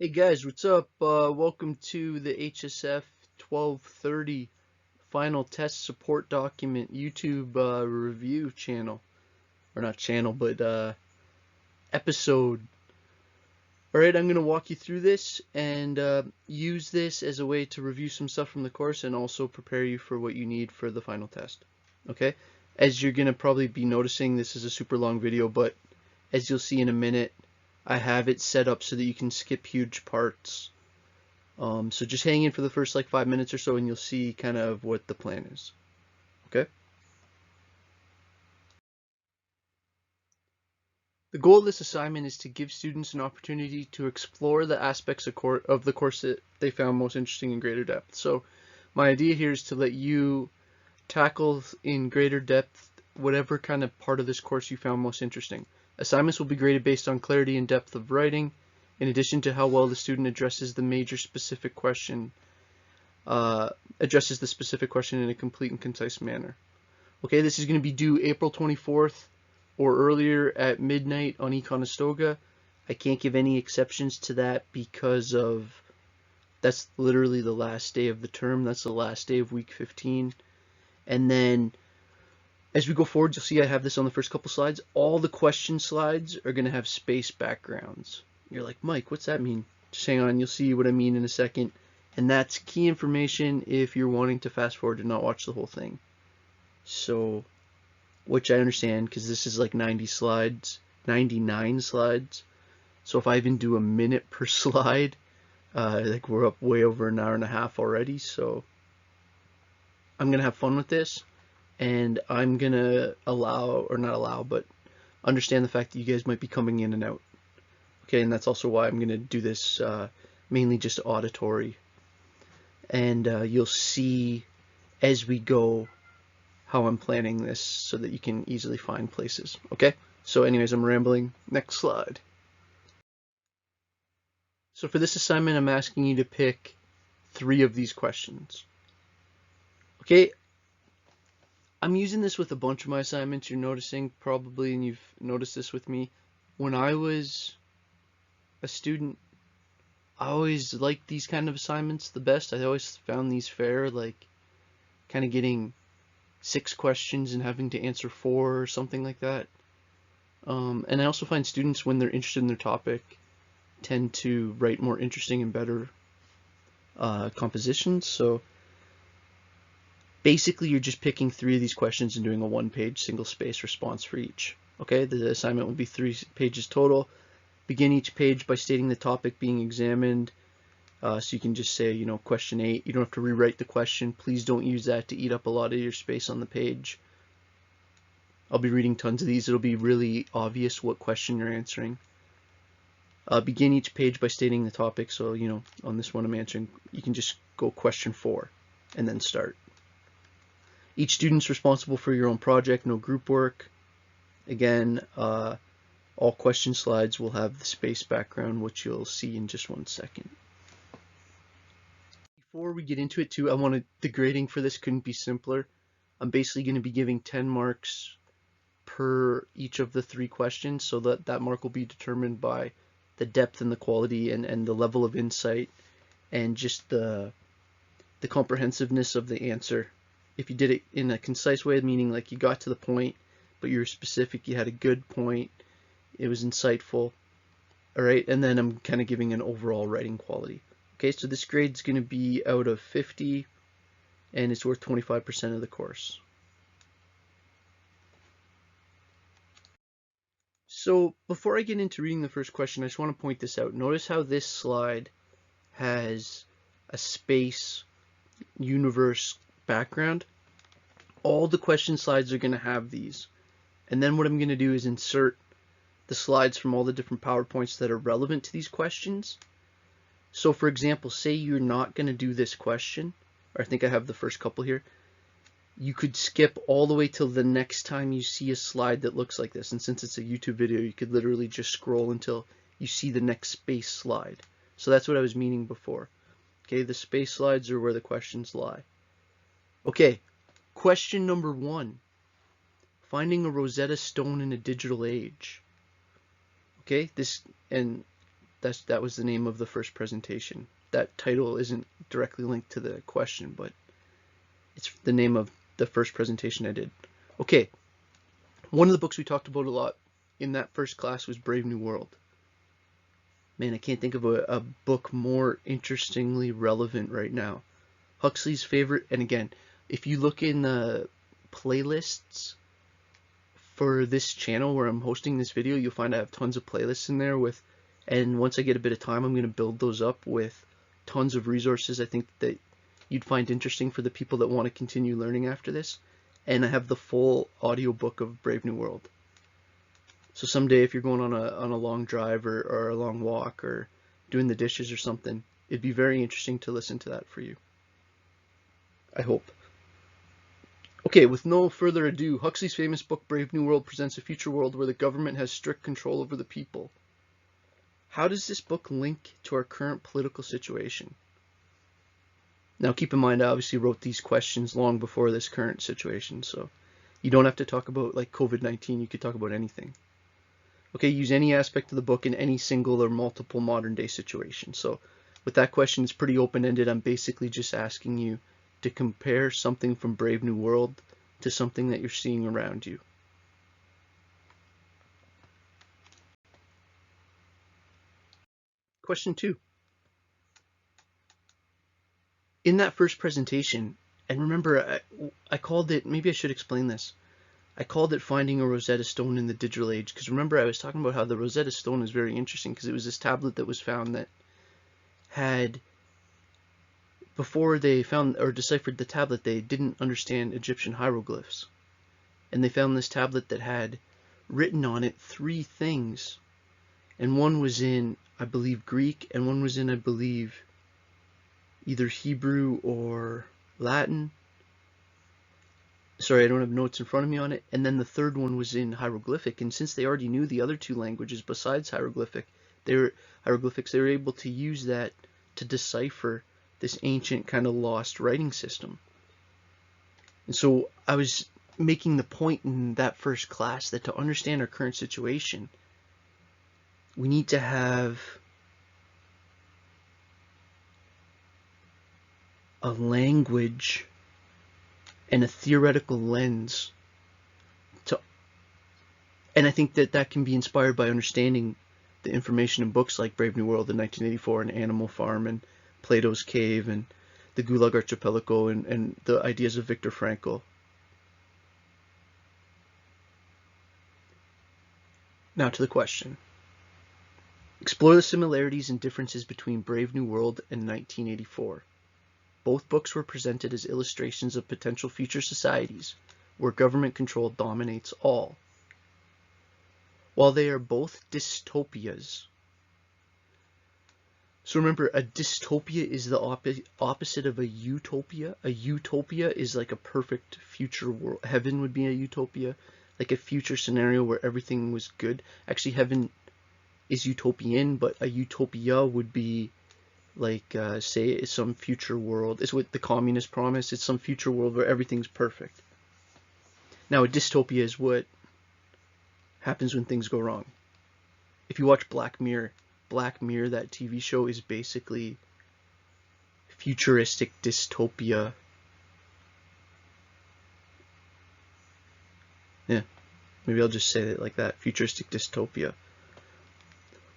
Hey guys, what's up? Welcome to the HSF 1230 final test support document YouTube review channel. Or not channel, but episode. Alright, I'm going to walk you through this and use this as a way to review some stuff from the course and also prepare you for what you need for the final test. Okay? As you're going to probably be noticing, this is a super long video, but as you'll see in a minute, I have it set up so that you can skip huge parts. So just hang in for the first like 5 minutes or so and you'll see kind of what the plan is. Okay? The goal of this assignment is to give students an opportunity to explore the aspects of the course that they found most interesting in greater depth. So my idea here is to let you tackle in greater depth whatever kind of part of this course you found most interesting. Assignments will be graded based on clarity and depth of writing, in addition to how well the student addresses the specific question in a complete and concise manner. Okay, this is going to be due April 24th or earlier at midnight on Econestoga. I can't give any exceptions to that because that's literally the last day of the term. That's the last day of week 15. And then as we go forward, you'll see I have this on the first couple slides. All the question slides are going to have space backgrounds. You're like, Mike, what's that mean? Just hang on, you'll see what I mean in a second. And that's key information if you're wanting to fast forward and not watch the whole thing. So, which I understand because this is like 90 slides, 99 slides. So if I even do a minute per slide, like we're up way over an hour and a half already. So I'm going to have fun with this. And I'm going to understand the fact that you guys might be coming in and out. Okay, and that's also why I'm going to do this mainly just auditory. And you'll see as we go how I'm planning this so that you can easily find places. Okay, so anyways, I'm rambling. Next slide. So for this assignment, I'm asking you to pick 3 of these questions. Okay, I'm using this with a bunch of my assignments. You're noticing probably, and you've noticed this with me. When I was a student, I always liked these kind of assignments the best. I always found these fair, like kind of getting 6 questions and having to answer 4 or something like that. And I also find students, when they're interested in their topic, tend to write more interesting and better compositions. So basically, you're just picking 3 of these questions and doing a 1-page single-space response for each. Okay, the assignment will be 3 pages total. Begin each page by stating the topic being examined. So you can just say, you know, question 8. You don't have to rewrite the question. Please don't use that to eat up a lot of your space on the page. I'll be reading tons of these. It'll be really obvious what question you're answering. Begin each page by stating the topic. So, you know, on this one I'm answering, you can just go question 4 and then start. Each student's responsible for your own project, no group work. Again, all question slides will have the space background, which you'll see in just 1 second. Before we get into it too, the grading for this couldn't be simpler. I'm basically going to be giving 10 marks per each of the 3 questions, so that mark will be determined by the depth and the quality and the level of insight and just the comprehensiveness of the answer. If you did it in a concise way, meaning like you got to the point, but you were specific, you had a good point, it was insightful, all right, and then I'm kind of giving an overall writing quality. Okay, so this grade's going to be out of 50, and it's worth 25% of the course. So before I get into reading the first question, I just want to point this out. Notice how this slide has a space universe background. All the question slides are going to have these. And then what I'm going to do is insert the slides from all the different PowerPoints that are relevant to these questions. So for example, say you're not going to do this question, or I think I have the first couple here. You could skip all the way till the next time you see a slide that looks like this. And since it's a YouTube video, you could literally just scroll until you see the next space slide. So that's what I was meaning before. Okay, the space slides are where the questions lie. Okay, question number 1. Finding a Rosetta Stone in a digital age. Okay, and That was the name of the first presentation. That title isn't directly linked to the question, but it's the name of the first presentation I did. Okay, one of the books we talked about a lot in that first class was Brave New World. Man, I can't think of a book more interestingly relevant right now. Huxley's favorite, and again, if you look in the playlists for this channel where I'm hosting this video, you'll find I have tons of playlists in there with, and once I get a bit of time, I'm going to build those up with tons of resources I think that you'd find interesting for the people that want to continue learning after this. And I have the full audiobook of Brave New World. So someday if you're going on a long drive or a long walk or doing the dishes or something, it'd be very interesting to listen to that for you. I hope. Okay, with no further ado, Huxley's famous book Brave New World presents a future world where the government has strict control over the people. How does this book link to our current political situation? Now keep in mind, I obviously wrote these questions long before this current situation, so you don't have to talk about like COVID-19, you could talk about anything. Okay, use any aspect of the book in any single or multiple modern day situation. So with that question, it's pretty open-ended. I'm basically just asking you to compare something from Brave New World to something that you're seeing around you. Question 2. In that first presentation, and remember, I called it, maybe I should explain this. I called it Finding a Rosetta Stone in the Digital Age, because remember I was talking about how the Rosetta Stone is very interesting, because it was this tablet that was found that had, before they found or deciphered the tablet, they didn't understand Egyptian hieroglyphs. And they found this tablet that had written on it 3 things. And one was in, I believe, Greek, and one was in, I believe, either Hebrew or Latin. Sorry, I don't have notes in front of me on it. And then the third one was in hieroglyphic. And since they already knew the other 2 languages besides hieroglyphics, they were able to use that to decipher this ancient kind of lost writing system. And so I was making the point in that first class that to understand our current situation, we need to have a language and a theoretical lens to, and I think that that can be inspired by understanding the information in books like Brave New World in 1984 and Animal Farm and Plato's Cave and the Gulag Archipelago and the ideas of Viktor Frankl. Now to the question. Explore the similarities and differences between Brave New World and 1984. Both books were presented as illustrations of potential future societies where government control dominates all. While they are both dystopias. So remember, a dystopia is the opposite of a utopia. A utopia is like a perfect future world. Heaven would be a utopia, like a future scenario where everything was good. Actually, heaven is utopian, but a utopia would be like, say, it's some future world. It's what the communists promise. It's some future world where everything's perfect. Now, a dystopia is what happens when things go wrong. If you watch Black Mirror, that TV show, is basically futuristic dystopia. Yeah, maybe I'll just say it like that, futuristic dystopia.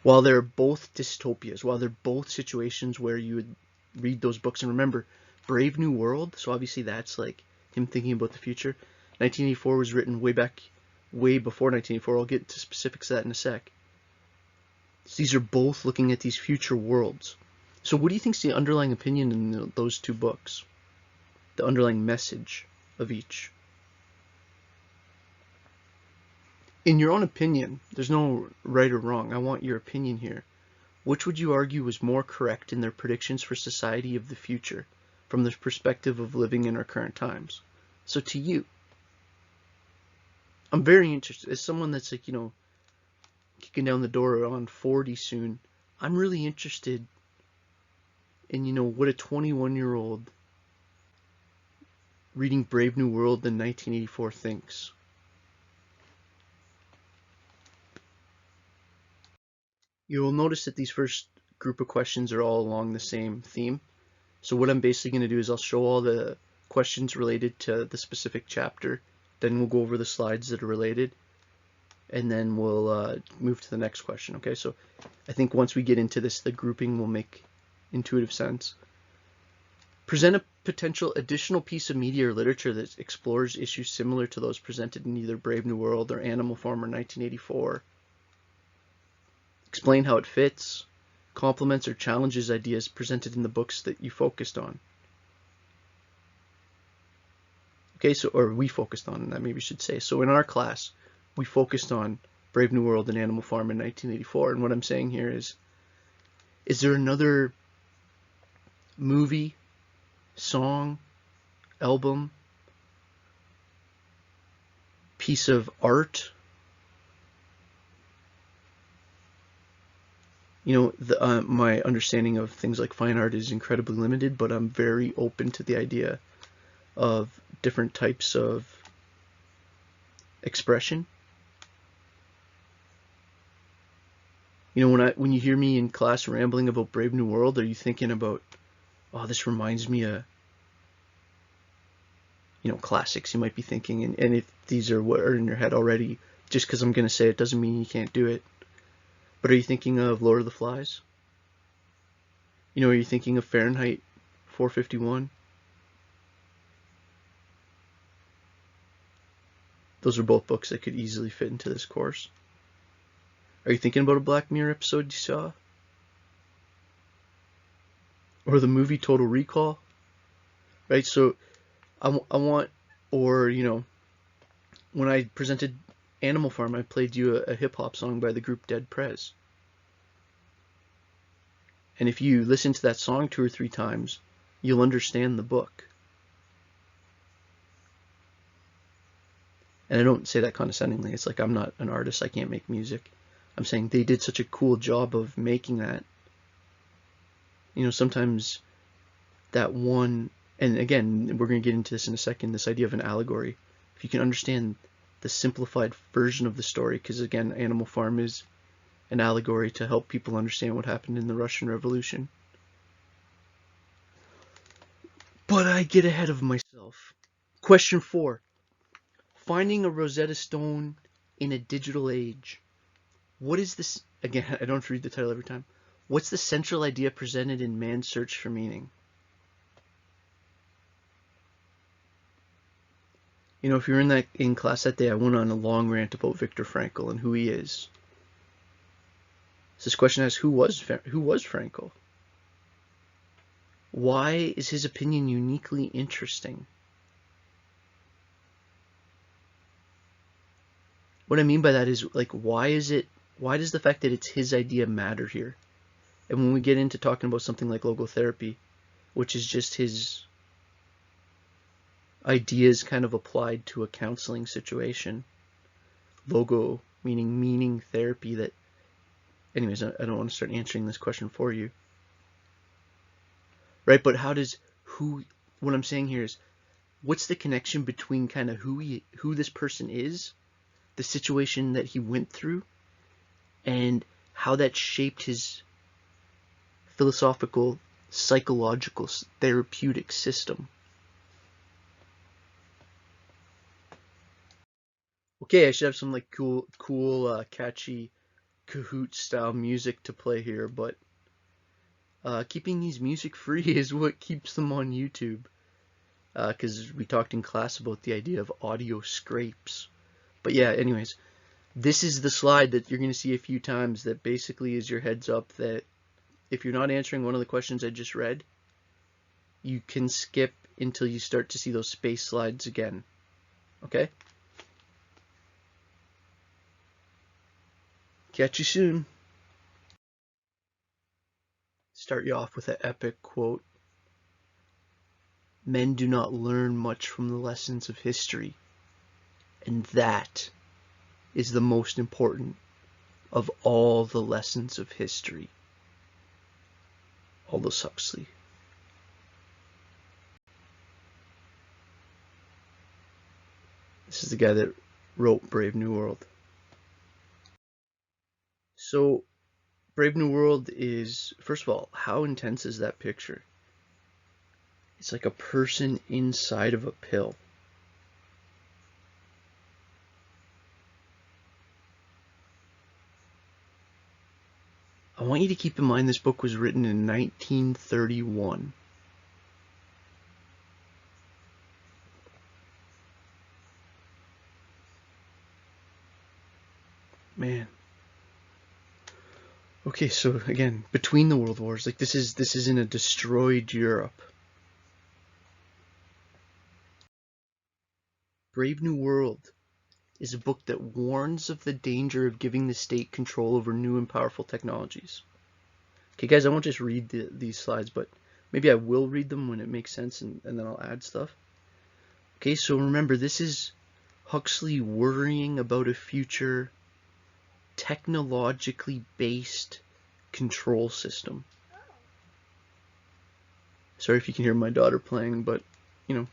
While they're both dystopias, while they're both situations where you would read those books, and remember, Brave New World, so obviously that's like him thinking about the future. 1984 was written way before 1984. I'll get to specifics of that in a sec. So these are both looking at these future worlds. So what do you think is the underlying opinion in those 2 books? The underlying message of each? In your own opinion, there's no right or wrong. I want your opinion here. Which would you argue was more correct in their predictions for society of the future from the perspective of living in our current times? So to you, I'm very interested. As someone that's like, kicking down the door on 40 soon, I'm really interested in, what a 21-year-old reading Brave New World in 1984 thinks. You'll notice that these first group of questions are all along the same theme. So what I'm basically going to do is I'll show all the questions related to the specific chapter, then we'll go over the slides that are related, and then we'll move to the next question. Okay, so I think once we get into this, the grouping will make intuitive sense. Present a potential additional piece of media or literature that explores issues similar to those presented in either Brave New World or Animal Farm or 1984. Explain how it fits, complements or challenges ideas presented in the books that you focused on. Okay, so, or we focused on, that maybe should say. So in our class, we focused on Brave New World and Animal Farm in 1984. And what I'm saying here is there another movie, song, album, piece of art? You know, my understanding of things like fine art is incredibly limited, but I'm very open to the idea of different types of expression. You know, when you hear me in class rambling about Brave New World, are you thinking about, oh, this reminds me of, you know, classics? You might be thinking, and if these are what are in your head already, just because I'm going to say it doesn't mean you can't do it. But are you thinking of Lord of the Flies? You know, are you thinking of Fahrenheit 451? Those are both books that could easily fit into this course. Are you thinking about a Black Mirror episode you saw? Or the movie Total Recall? Right, so I want, or, you know, when I presented Animal Farm, I played you a hip-hop song by the group Dead Prez. And if you listen to that song 2 or 3 times, you'll understand the book. And I don't say that condescendingly. It's like I'm not an artist. I can't make music. I'm saying they did such a cool job of making that. You know, sometimes that one, and again, we're going to get into this in a second, this idea of an allegory. If you can understand the simplified version of the story, because again, Animal Farm is an allegory to help people understand what happened in the Russian Revolution. But I get ahead of myself. Question 4. Finding a Rosetta Stone in a digital age. What is this? Again, I don't have to read the title every time. What's the central idea presented in Man's Search for Meaning? You know, if you were in class that day, I went on a long rant about Viktor Frankl and who he is. So this question asks, who was Frankl? Why is his opinion uniquely interesting? What I mean by that is, like, why does the fact that it's his idea matter here? And when we get into talking about something like logotherapy, which is just his ideas kind of applied to a counseling situation, logo meaning therapy, that, anyways, I don't want to start answering this question for you. Right, but what I'm saying here is, what's the connection between kind of who this person is, the situation that he went through, and how that shaped his philosophical, psychological, therapeutic system? Okay, I should have some like cool, catchy Kahoot style music to play here, but keeping these music free is what keeps them on YouTube. Because we talked in class about the idea of audio scrapes. But yeah, anyways, this is the slide that you're going to see a few times that basically is your heads up that if you're not answering one of the questions I just read, you can skip until you start to see those space slides again. Okay? Catch you soon. Start you off with an epic quote. Men do not learn much from the lessons of history, and that is the most important of all the lessons of history. Aldous Huxley. This is the guy that wrote Brave New World. So Brave New World is, first of all, how intense is that picture? It's like a person inside of a pill. I want you to keep in mind this book was written in 1931. Man. Okay, so again, between the world wars, like this is in a destroyed Europe. Brave New World is a book that warns of the danger of giving the state control over new and powerful technologies. Okay, guys, I won't just read these slides, but maybe I will read them when it makes sense, and then I'll add stuff. Okay, so remember, this is Huxley worrying about a future technologically based control system. Sorry if you can hear my daughter playing, but you know,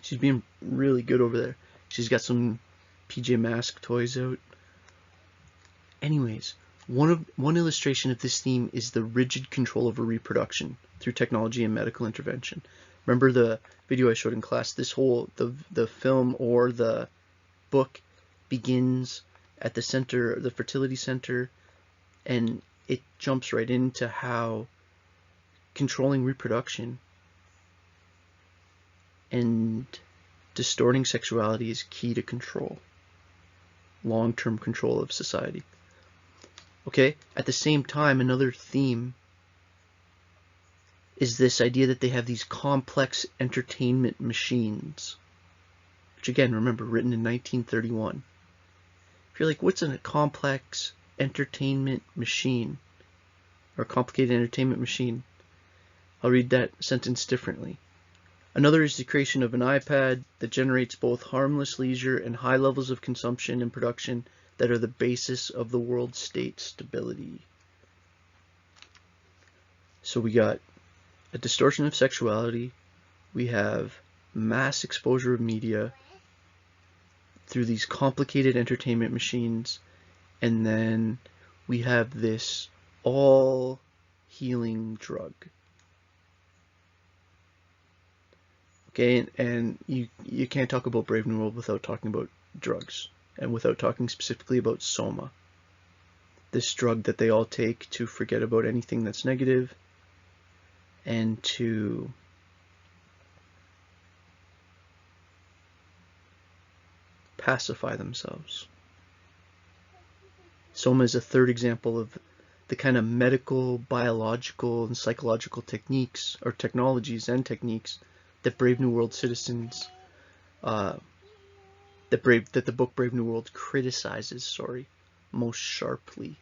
she's being really good over there. She's got some PJ Masks toys out. Anyways, one illustration of this theme is the rigid control over reproduction through technology and medical intervention. Remember the video I showed in class? This whole the film or the book begins at the center, the fertility center, and it jumps right into how controlling reproduction and distorting sexuality is key to control, long-term control of society. Okay, at the same time, another theme is this idea that they have these complex entertainment machines, which again, remember, written in 1931. If you're like, what's a complex entertainment machine or a complicated entertainment machine? I'll read that sentence differently. Another is the creation of an iPad that generates both harmless leisure and high levels of consumption and production that are the basis of the world state stability. So we got a distortion of sexuality, we have mass exposure of media through these complicated entertainment machines, and then we have this all healing drug. Okay, and you can't talk about Brave New World without talking about drugs, and without talking specifically about soma, this drug that they all take to forget about anything that's negative and to pacify themselves. Soma is a third example of the kind of medical, biological, and psychological techniques or technologies and techniques that Brave New World citizens, that the book Brave New World criticizes, most sharply.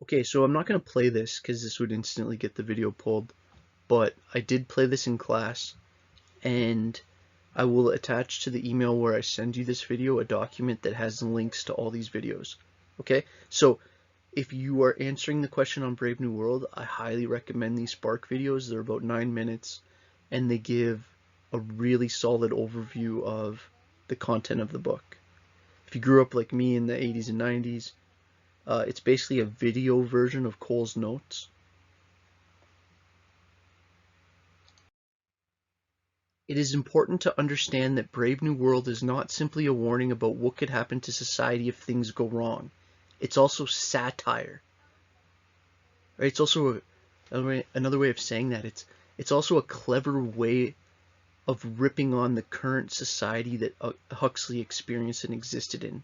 Okay, so I'm not going to play this because this would instantly get the video pulled, but I did play this in class, and I will attach to the email where I send you this video a document that has links to all these videos. Okay, so if you are answering the question on Brave New World, I highly recommend these Spark videos. They're about 9 minutes, and they give a really solid overview of the content of the book. If you grew up like me in the 80s and 90s, it's basically a video version of Cole's Notes. It is important to understand that Brave New World is not simply a warning about what could happen to society if things go wrong. It's also satire. Right? It's also another way of saying that. It's also a clever way of ripping on the current society that Huxley experienced and existed in,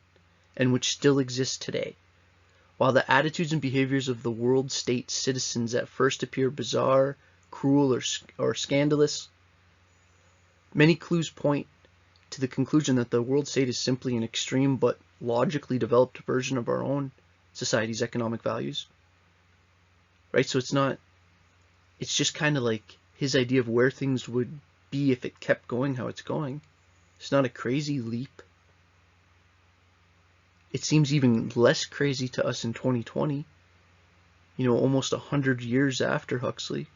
and which still exists today. While the attitudes and behaviors of the world state citizens at first appear bizarre, cruel, or scandalous, many clues point to the conclusion that the world state is simply an extreme but logically developed version of our own society's economic values. Right? So it's just kind of like his idea of where things would be if it kept going how it's going. It's not a crazy leap. It seems even less crazy to us in 2020, almost 100 years after Huxley.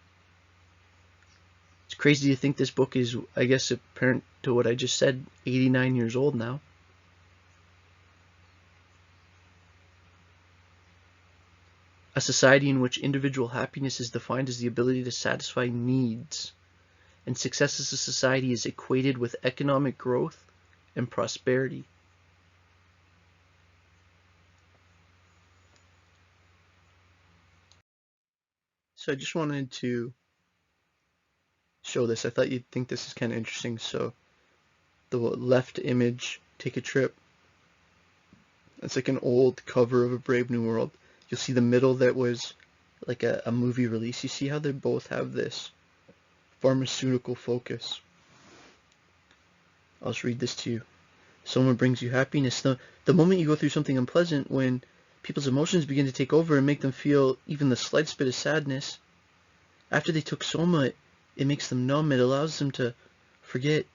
It's crazy to think this book is, I guess, apparent to what I just said, 89 years old now. A society in which individual happiness is defined as the ability to satisfy needs, and success as a society is equated with economic growth and prosperity. So I just wanted to show this. I thought you'd think this is kind of interesting. So the left image, take a trip. It's like an old cover of a Brave New World. You'll see the middle that was like a movie release. You see how they both have this pharmaceutical focus. I'll just read this to you. Someone brings you happiness. The moment you go through something unpleasant, when people's emotions begin to take over and make them feel even the slightest bit of sadness, after they took soma, it makes them numb. It allows them to forget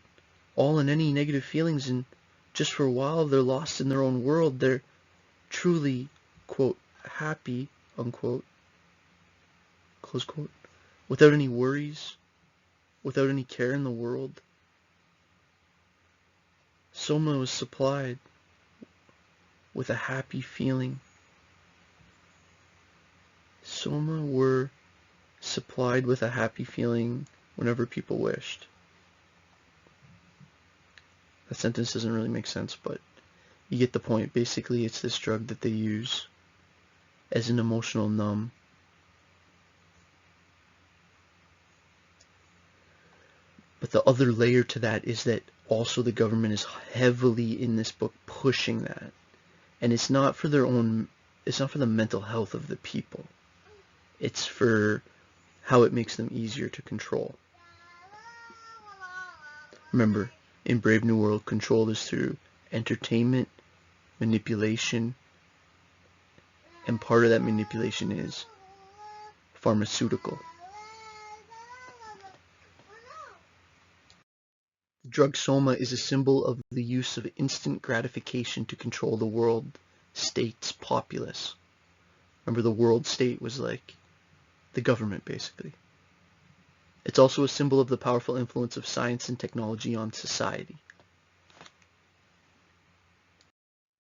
all and any negative feelings, and just for a while they're lost in their own world. They're truly, quote, happy, unquote, close quote, without any worries, without any care in the world. Soma was supplied with a happy feeling. Soma were supplied with a happy feeling whenever people wished. That sentence doesn't really make sense, but you get the point. Basically, it's this drug that they use as an emotional numb. But the other layer to that is that also the government is heavily in this book pushing that. And it's not for their own, it's not for the mental health of the people. It's for how it makes them easier to control. Remember, in Brave New World, control is through entertainment, manipulation, and part of that manipulation is pharmaceutical. The drug soma is a symbol of the use of instant gratification to control the world state's populace. Remember, the world state was like the government, basically. It's also a symbol of the powerful influence of science and technology on society.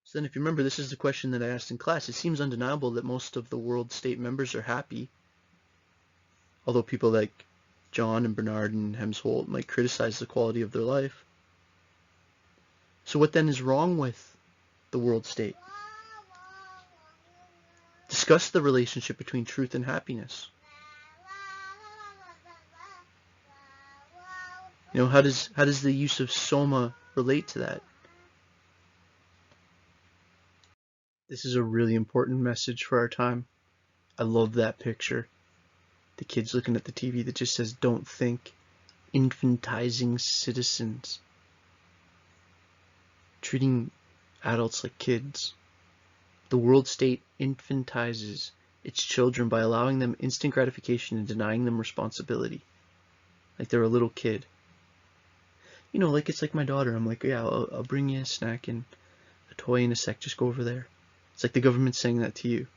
So then, if you remember, this is the question that I asked in class. It seems undeniable that most of the world state members are happy, although people like John and Bernard and Hemsholt might criticize the quality of their life. So what then is wrong with the world state? Discuss the relationship between truth and happiness. You know, how does the use of soma relate to that? This is a really important message for our time. I love that picture. The kids looking at the TV that just says, "Don't think." Infantizing citizens. Treating adults like kids. The world state infantizes its children by allowing them instant gratification and denying them responsibility. Like they're a little kid. You know, like it's like my daughter. I'm like, yeah, I'll bring you a snack and a toy in a sec. Just go over there. It's like the government's saying that to you.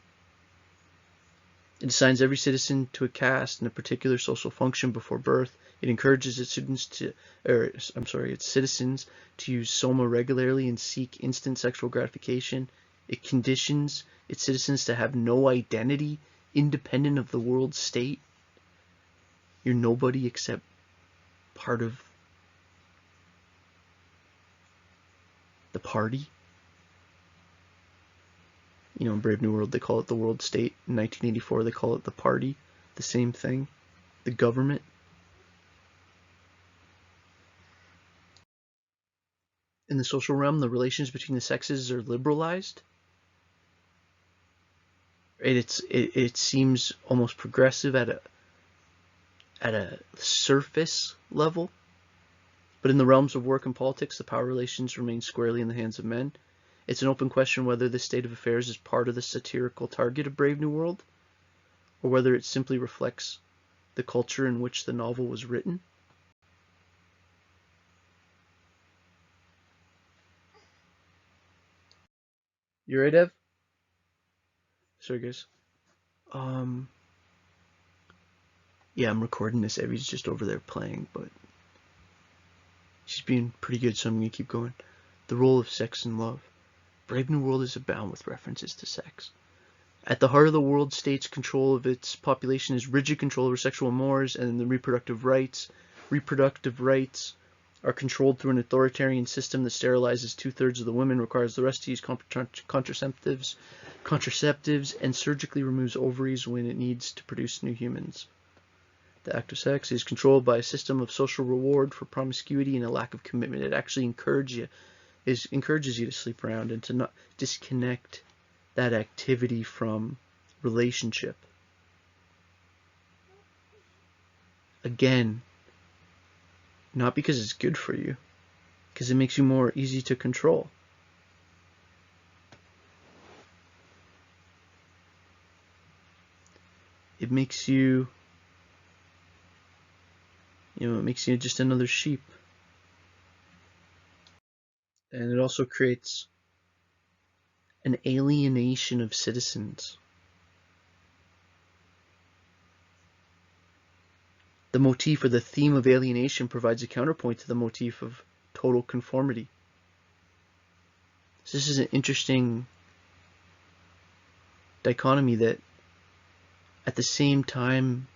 It assigns every citizen to a caste and a particular social function before birth. It encourages its citizens to use soma regularly and seek instant sexual gratification. It conditions its citizens to have no identity independent of the world state. You're nobody except part of the party. You know, in Brave New World, they call it the world state. In 1984, they call it the party. The same thing. The government. In the social realm, the relations between the sexes are liberalized. It seems almost progressive at a surface level. But in the realms of work and politics, the power relations remain squarely in the hands of men. It's an open question whether this state of affairs is part of the satirical target of Brave New World, or whether it simply reflects the culture in which the novel was written. You right, Ev? Sorry, guys. Yeah, I'm recording this. Evie's just over there playing, but she's being pretty good, so I'm going to keep going. The role of sex and love. Brave New World is abound with references to sex. At the heart of the world state's control of its population is rigid control over sexual mores and the reproductive rights. Reproductive rights are controlled through an authoritarian system that sterilizes 2/3 of the women, requires the rest to use contraceptives, and surgically removes ovaries when it needs to produce new humans. The act of sex is controlled by a system of social reward for promiscuity and a lack of commitment. It actually encourages you to sleep around and to not disconnect that activity from relationship. Again, not because it's good for you, because it makes you more easy to control. It makes you, it makes you just another sheep. And it also creates an alienation of citizens. The motif or the theme of alienation provides a counterpoint to the motif of total conformity. So this is an interesting dichotomy that at the same time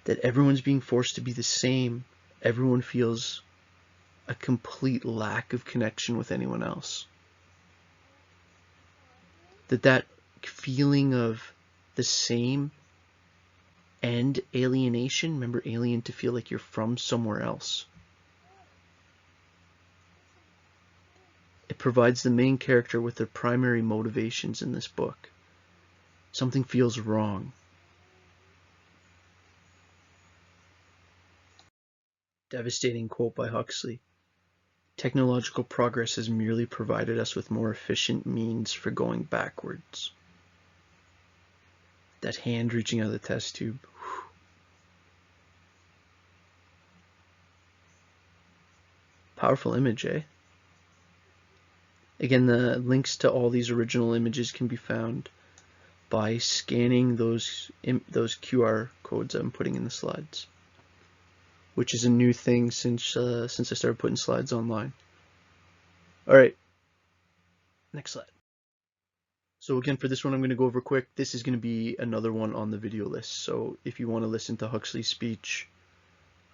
that everyone's being forced to be the same, everyone feels a complete lack of connection with anyone else. That feeling of the same and alienation, remember alien to feel like you're from somewhere else. It provides the main character with their primary motivations in this book. Something feels wrong. Devastating quote by Huxley. Technological progress has merely provided us with more efficient means for going backwards. That hand reaching out of the test tube. Powerful image, eh? Again, the links to all these original images can be found by scanning those QR codes I'm putting in the slides, which is a new thing since I started putting slides online. All right, next slide. So again, for this one, I'm going to go over quick. This is going to be another one on the video list. So if you want to listen to Huxley's speech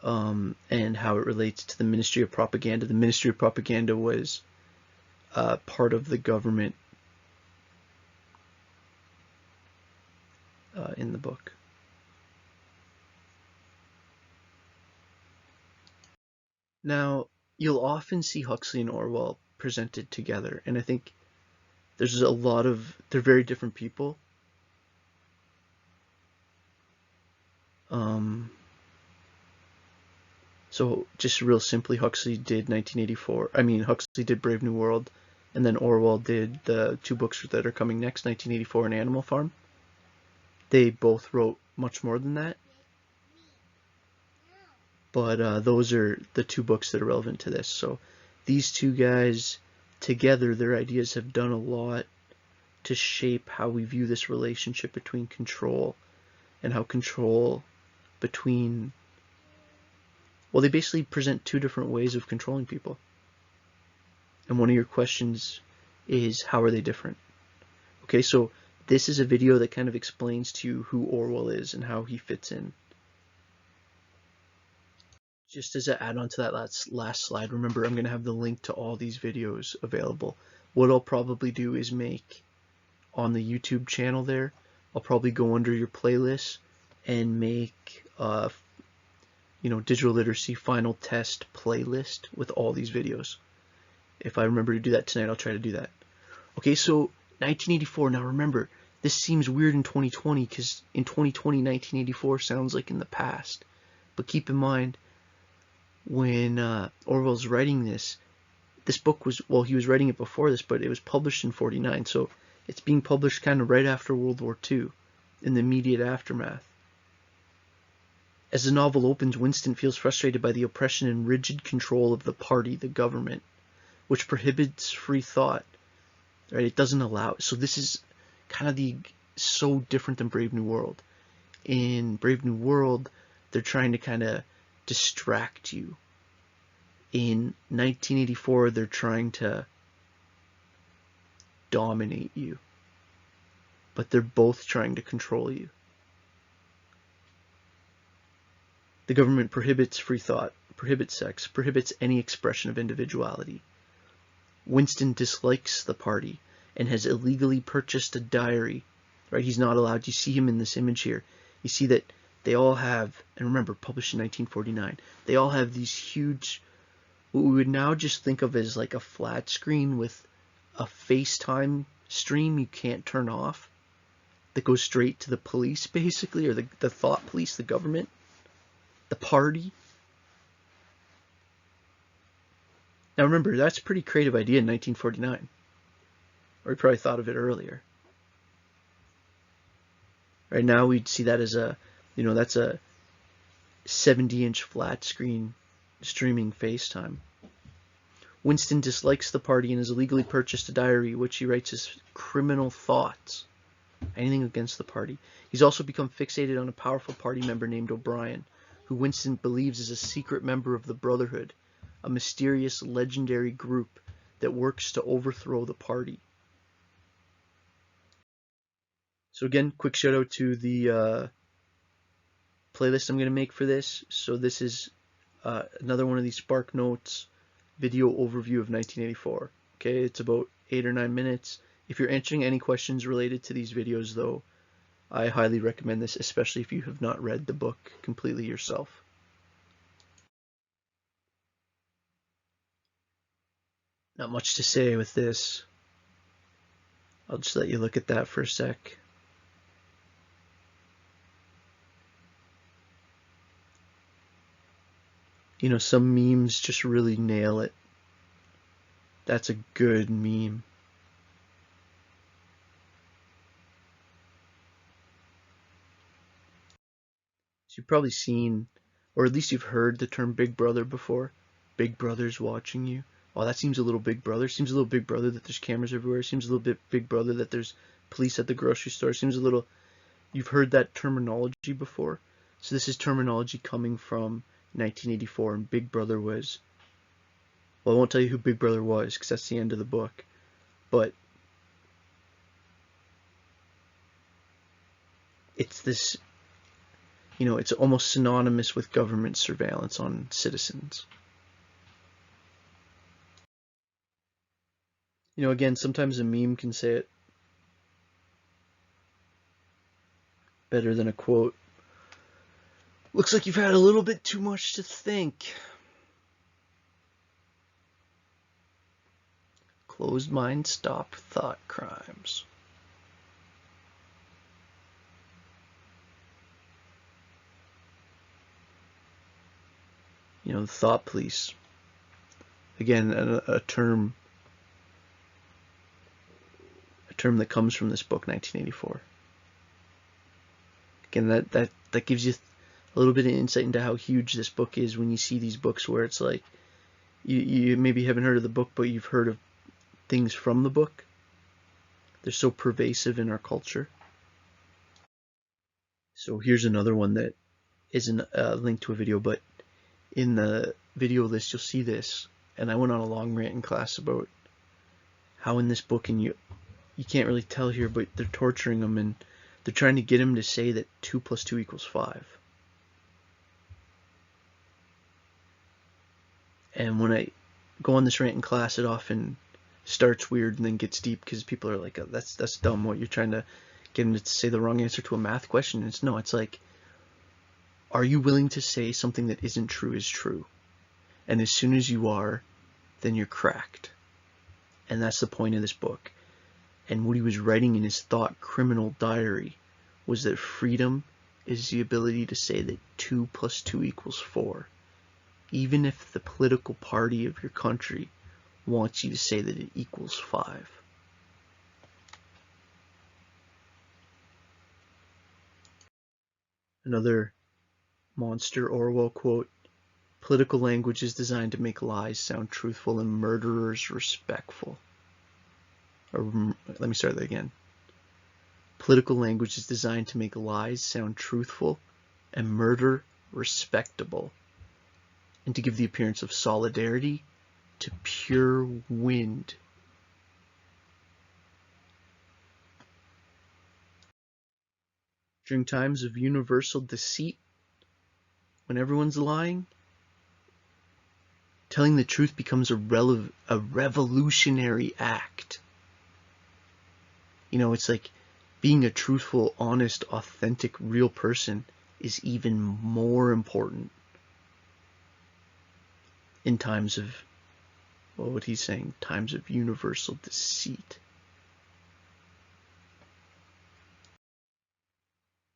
and how it relates to the Ministry of Propaganda, the Ministry of Propaganda was part of the government in the book. Now, you'll often see Huxley and Orwell presented together, and I think there's a lot of, they're very different people. So just real simply, Huxley did 1984. I mean, Huxley did Brave New World, and then Orwell did the two books that are coming next, 1984 and Animal Farm. They both wrote much more than that. But those are the two books that are relevant to this. So these two guys together, their ideas have done a lot to shape how we view this relationship between control and how control between, well, they basically present two different ways of controlling people. And one of your questions is, how are they different? Okay, so this is a video that kind of explains to you who Orwell is and how he fits in. Just as an add-on to that last slide, remember I'm going to have the link to all these videos available. What I'll probably do is make on the YouTube channel there, I'll probably go under your playlist and make digital literacy final test playlist with all these videos. If I remember to do that tonight, I'll try to do that. Okay, so 1984. Now remember, this seems weird in 2020 because in 2020, 1984 sounds like in the past. But keep in mind, when Orwell's writing this book was, well, he was writing it before this, but it was published in 49. So it's being published kind of right after World War II, in the immediate aftermath. As the novel opens, Winston feels frustrated by the oppression and rigid control of the party, the government, which prohibits free thought. Right? It doesn't allow it. So this is kind of so different than Brave New World. In Brave New World, they're trying to kind of distract you. In 1984, they're trying to dominate you. but they're both trying to control you. The government prohibits free thought, prohibits sex, prohibits any expression of individuality. Winston dislikes the party and has illegally purchased a diary. Right? He's not allowed. You see him in this image here. You see that they all have, and remember, published in 1949, they all have these huge, what we would now just think of as like a flat screen with a FaceTime stream you can't turn off that goes straight to the police, basically, or the thought police, the government, the party. Now remember, that's a pretty creative idea in 1949. Or we probably thought of it earlier. Right now we'd see that as a, that's a 70-inch flat screen streaming FaceTime. Winston dislikes the party and has illegally purchased a diary which he writes as criminal thoughts, anything against the party. He's also become fixated on a powerful party member named O'Brien, who Winston believes is a secret member of the Brotherhood, a mysterious legendary group that works to overthrow the party. So again, quick shout out to the playlist I'm going to make for this. So this is another one of these Spark Notes video overview of 1984. Okay, it's about 8 or 9 minutes. If you're answering any questions related to these videos though, I highly recommend this, especially if you have not read the book completely yourself. Not much to say with this. I'll just let you look at that for a sec. Some memes just really nail it. That's a good meme. So you've probably seen, or at least you've heard the term Big Brother before. Big Brother's watching you. Oh, that seems a little Big Brother. Seems a little Big Brother that there's cameras everywhere. Seems a little bit Big Brother that there's police at the grocery store. Seems a little... You've heard that terminology before. So this is terminology coming from 1984, and Big Brother was... Well, I won't tell you who Big Brother was, because that's the end of the book. But it's this... it's almost synonymous with government surveillance on citizens. Again, sometimes a meme can say it better than a quote. Looks like you've had a little bit too much to think. Closed mind, stop thought crimes. The thought police. Again, a term that comes from this book, 1984. Again, that gives you a little bit of insight into how huge this book is when you see these books where it's like, you maybe haven't heard of the book, but you've heard of things from the book. They're so pervasive in our culture. So here's another one that isn't linked to a video, but in the video list you'll see this. And I went on a long rant in class about how in this book, and you can't really tell here, but they're torturing him and they're trying to get him to say that 2 + 2 = 5. And when I go on this rant in class, it often starts weird and then gets deep because people are like, oh, that's dumb. What, you're trying to get him to say the wrong answer to a math question? And it's like, are you willing to say something that isn't true is true? And as soon as you are, then you're cracked. And that's the point of this book. And what he was writing in his thought criminal diary was that freedom is the ability to say that 2 + 2 = 4. Even if the political party of your country wants you to say that it equals 5. Another monster Orwell quote: political language is designed to make lies sound truthful and murderers respectful. Or let me start that again. Political language is designed to make lies sound truthful and murder respectable, and to give the appearance of solidarity to pure wind. During times of universal deceit, when everyone's lying, telling the truth becomes a revolutionary act. You know, it's like being a truthful, honest, authentic, real person is even more important in times of, well, what he's saying, times of universal deceit.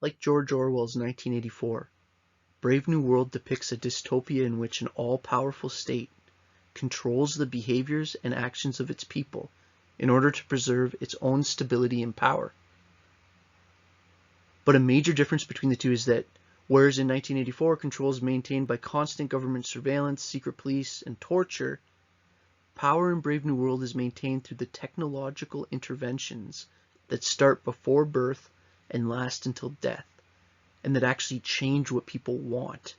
Like George Orwell's 1984, Brave New World depicts a dystopia in which an all-powerful state controls the behaviors and actions of its people in order to preserve its own stability and power. But a major difference between the two is that whereas in 1984 control is maintained by constant government surveillance, secret police, and torture, power in Brave New World is maintained through the technological interventions that start before birth and last until death, and that actually change what people want.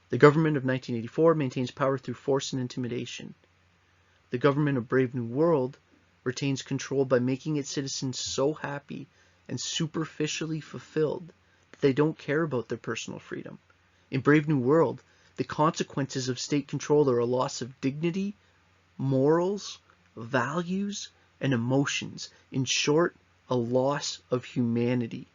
The government of 1984 maintains power through force and intimidation. The government of Brave New World retains control by making its citizens so happy and superficially fulfilled that they don't care about their personal freedom. In Brave New World, the consequences of state control are a loss of dignity, morals, values, and emotions. In short, a loss of humanity.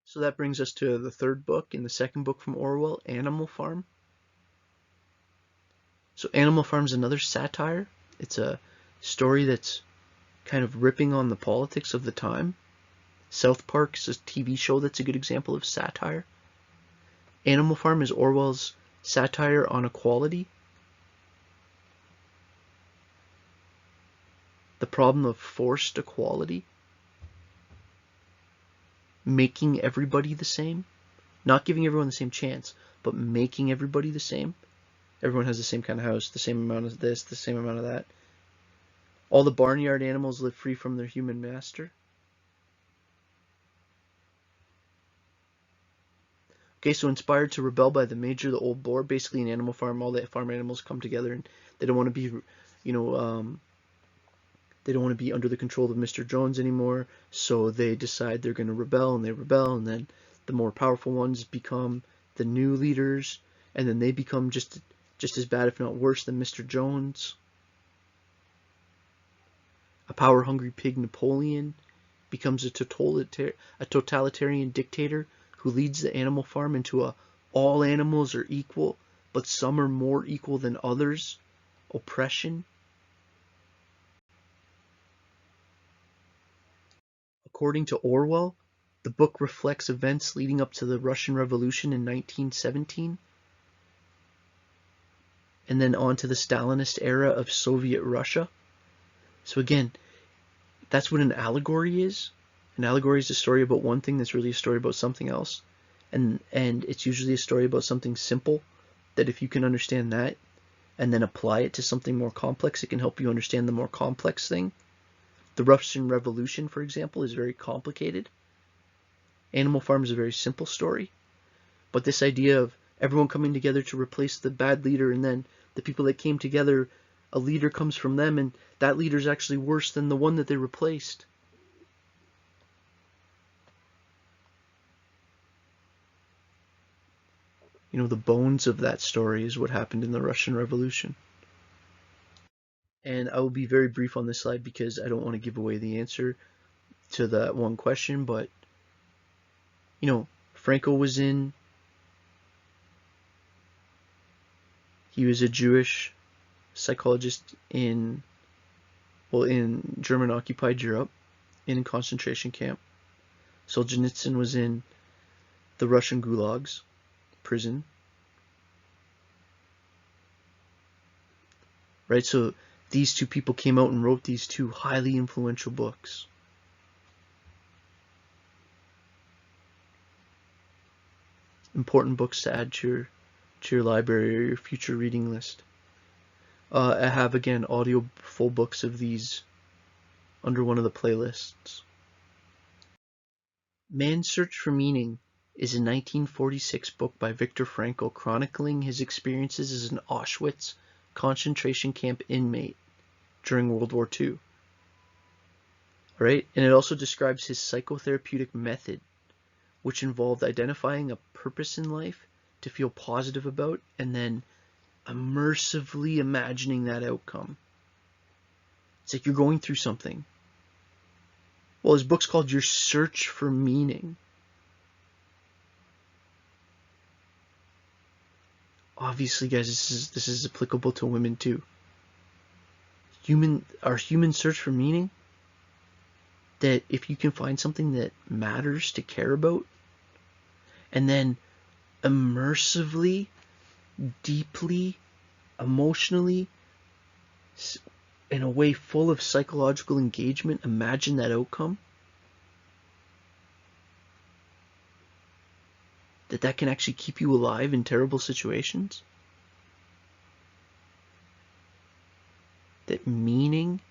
So that brings us to the third book in the second book from Orwell, Animal Farm. So Animal Farm is another satire. It's a story that's kind of ripping on the politics of the time. South Park is a TV show that's a good example of satire. Animal Farm is Orwell's satire on equality. The problem of forced equality. Making everybody the same. Not giving everyone the same chance, but making everybody the same. Everyone has the same kind of house, the same amount of this, the same amount of that. All the barnyard animals live free from their human master. Okay, so inspired to rebel by the major, the old boar, basically in Animal Farm, all the farm animals come together and they don't want to be, they don't want to be under the control of Mr. Jones anymore, so they decide they're going to rebel, and then the more powerful ones become the new leaders, and then they become just as bad, if not worse, than Mr. Jones. A power-hungry pig, Napoleon, becomes a totalitarian dictator who leads the animal farm into a all animals are equal, but some are more equal than others oppression. According to Orwell, the book reflects events leading up to the Russian Revolution in 1917, and then on to the Stalinist era of Soviet Russia. So again, that's what an allegory is. An allegory is a story about one thing that's really a story about something else. And it's usually a story about something simple, that if you can understand that and then apply it to something more complex, it can help you understand the more complex thing. The Russian Revolution, for example, is very complicated. Animal Farm is a very simple story. But this idea of everyone coming together to replace the bad leader, and then the people that came together, a leader comes from them, and that leader is actually worse than the one that they replaced. You know, the bones of that story is what happened in the Russian Revolution. And I will be very brief on this slide because I don't want to give away the answer to that one question, but, you know, FRANKL was he was a Jewish psychologist in German occupied Europe, in a concentration camp. SOLZHENITSYN was in the Russian gulags, prison. Right, so these two people came out and wrote these two highly influential books. Important books to add to your library or your future reading list. I have, again, audio full books of these under one of the playlists. Man's Search for Meaning is a 1946 book by Viktor Frankl chronicling his experiences as an Auschwitz concentration camp inmate during World War II. All right, and it also describes his psychotherapeutic method, which involved identifying a purpose in life to feel positive about and then immersively imagining that outcome. It's like you're going through something. Well, his book's called Your Search for Meaning. Obviously, guys, this is applicable to women too. Our human search for meaning, that if you can find something that matters to care about, and then immersively, deeply, emotionally, in a way full of psychological engagement, imagine that outcome, that can actually keep you alive in terrible situations. That meaning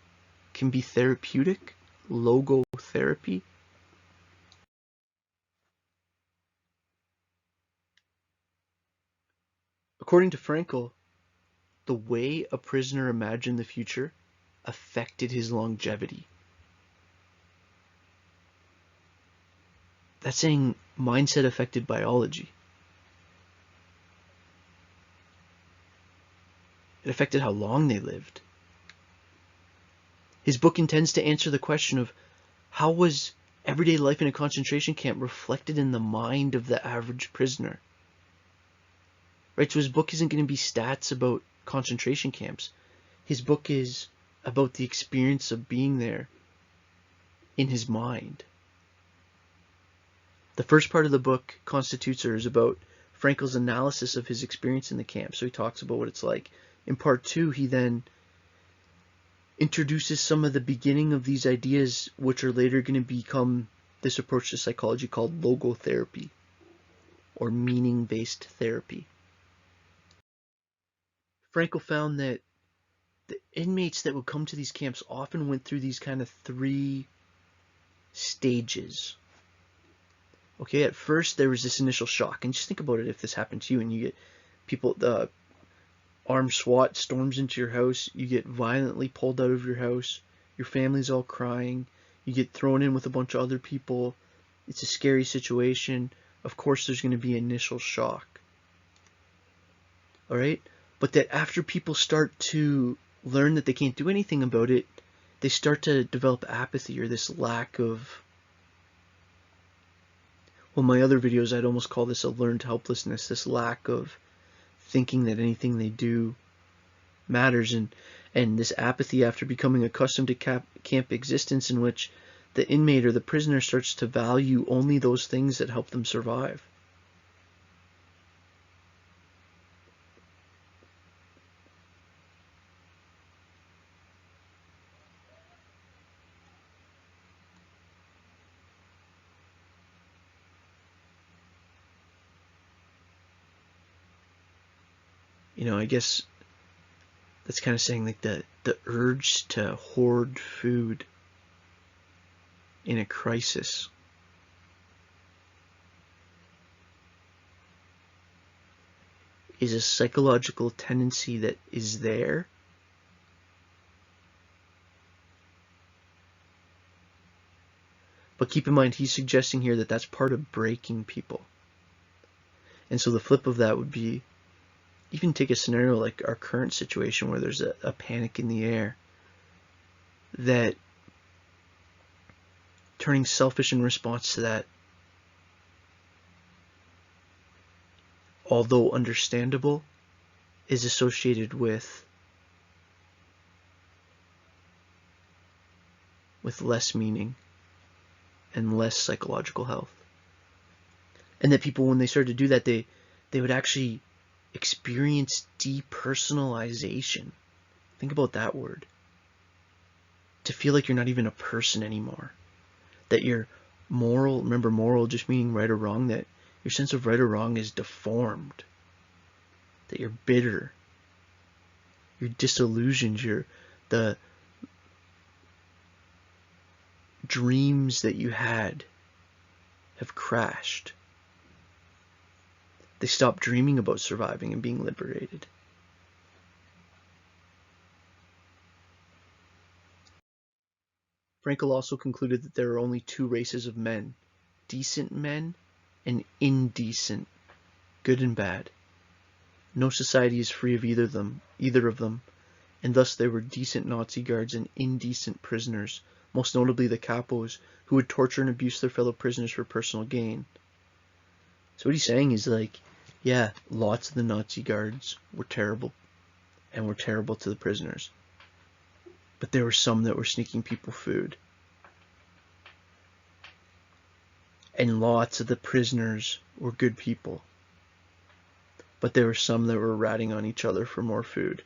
can be therapeutic, logotherapy. According to FRANKL, the way a prisoner imagined the future affected his longevity. That's saying mindset affected biology. It affected how long they lived. His book intends to answer the question of how was everyday life in a concentration camp reflected in the mind of the average prisoner. Right, so his book isn't going to be stats about concentration camps. His book is about the experience of being there in his mind. The first part of the book constitutes or is about Frankl's analysis of his experience in the camp. So he talks about what it's like. In part 2, he then introduces some of the beginning of these ideas, which are later going to become this approach to psychology called logotherapy, or meaning-based therapy. Frankl found that the inmates that would come to these camps often went through these kind of 3 stages. Okay, at first there was this initial shock, and just think about it if this happened to you and you get people, the armed SWAT storms into your house, you get violently pulled out of your house, your family's all crying, you get thrown in with a bunch of other people, it's a scary situation. Of course there's going to be initial shock. Alright? But that after people start to learn that they can't do anything about it, they start to develop apathy or this lack of, well, my other videos I'd almost call this a learned helplessness, this lack of thinking that anything they do matters, and this apathy after becoming accustomed to camp existence, in which the inmate or the prisoner starts to value only those things that help them survive. You know, I guess that's kind of saying like the urge to hoard food in a crisis. Is a psychological tendency that is there. But keep in mind, he's suggesting here that that's part of breaking people. And so the flip of that would be, even take a scenario like our current situation where there's a panic in the air, that turning selfish in response to that, although understandable, is associated with less meaning and less psychological health. And that people, when they started to do that, they would actually experience depersonalization. Think about that word. To feel like you're not even a person anymore. That your moral, remember moral just meaning right or wrong, that your sense of right or wrong is deformed. That you're bitter. You're disillusioned. The dreams that you had have crashed. They stop dreaming about surviving and being liberated. FRANKL also concluded that there are only two races of men: decent men and indecent, good and bad. No society is free of either of them, and thus there were decent Nazi guards and indecent prisoners, most notably the capos, who would torture and abuse their fellow prisoners for personal gain. So what he's saying is, like, yeah, lots of the Nazi guards were terrible, and were terrible to the prisoners. But there were some that were sneaking people food. And lots of the prisoners were good people. But there were some that were ratting on each other for more food.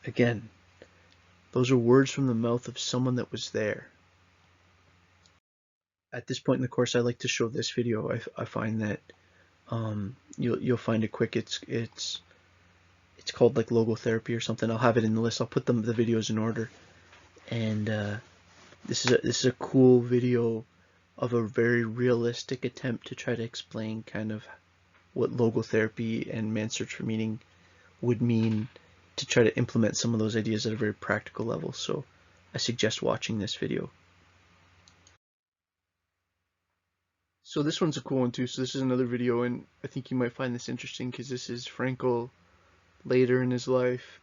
Again, those are words from the mouth of someone that was there. At this point in the course, I like to show this video. I find that you'll find it quick. It's called like logotherapy or something. I'll have it in the list. I'll put the videos in order. And this is a cool video of a very realistic attempt to try to explain kind of what logotherapy and man's search for meaning would mean, to try to implement some of those ideas at a very practical level. So I suggest watching this video. So this one's a cool one too. So this is another video, and I think you might find this interesting because this is FRANKL later in his life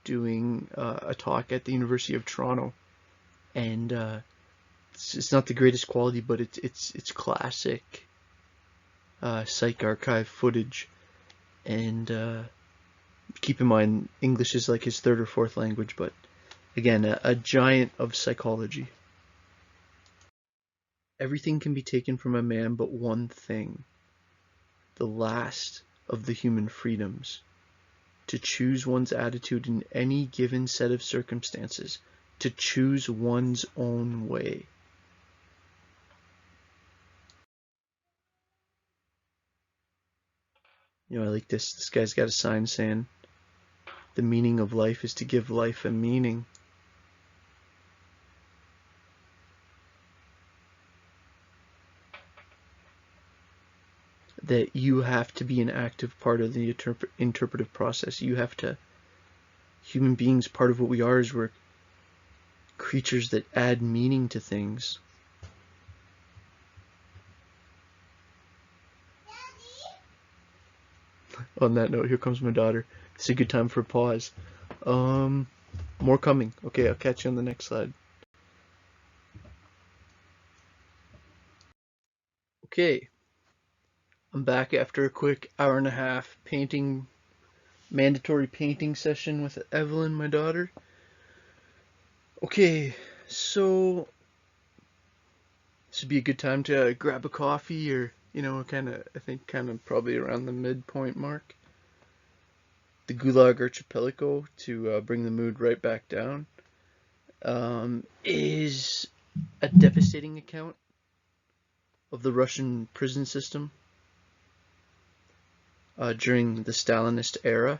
doing a talk at the University of Toronto, and it's not the greatest quality, but it's classic psych archive footage. And keep in mind, English is like his third or fourth language, but again, a giant of psychology. Everything can be taken from a man but one thing, the last of the human freedoms: to choose one's attitude in any given set of circumstances, to choose one's own way. You know, I like this. This guy's got a sign saying, "The meaning of life is to give life a meaning." That you have to be an active part of the interpretive process. You have to, human beings, part of what we are is we're creatures that add meaning to things. On that note, here comes my daughter. It's a good time for a pause. More coming. Okay, I'll catch you on the next slide. Okay, I'm back after a quick hour and a half mandatory painting session with Evelyn, my daughter. Okay, so this would be a good time to grab a coffee, or, you know, I think probably around the midpoint mark. The Gulag Archipelago, to bring the mood right back down, is a devastating account of the Russian prison system during the Stalinist era,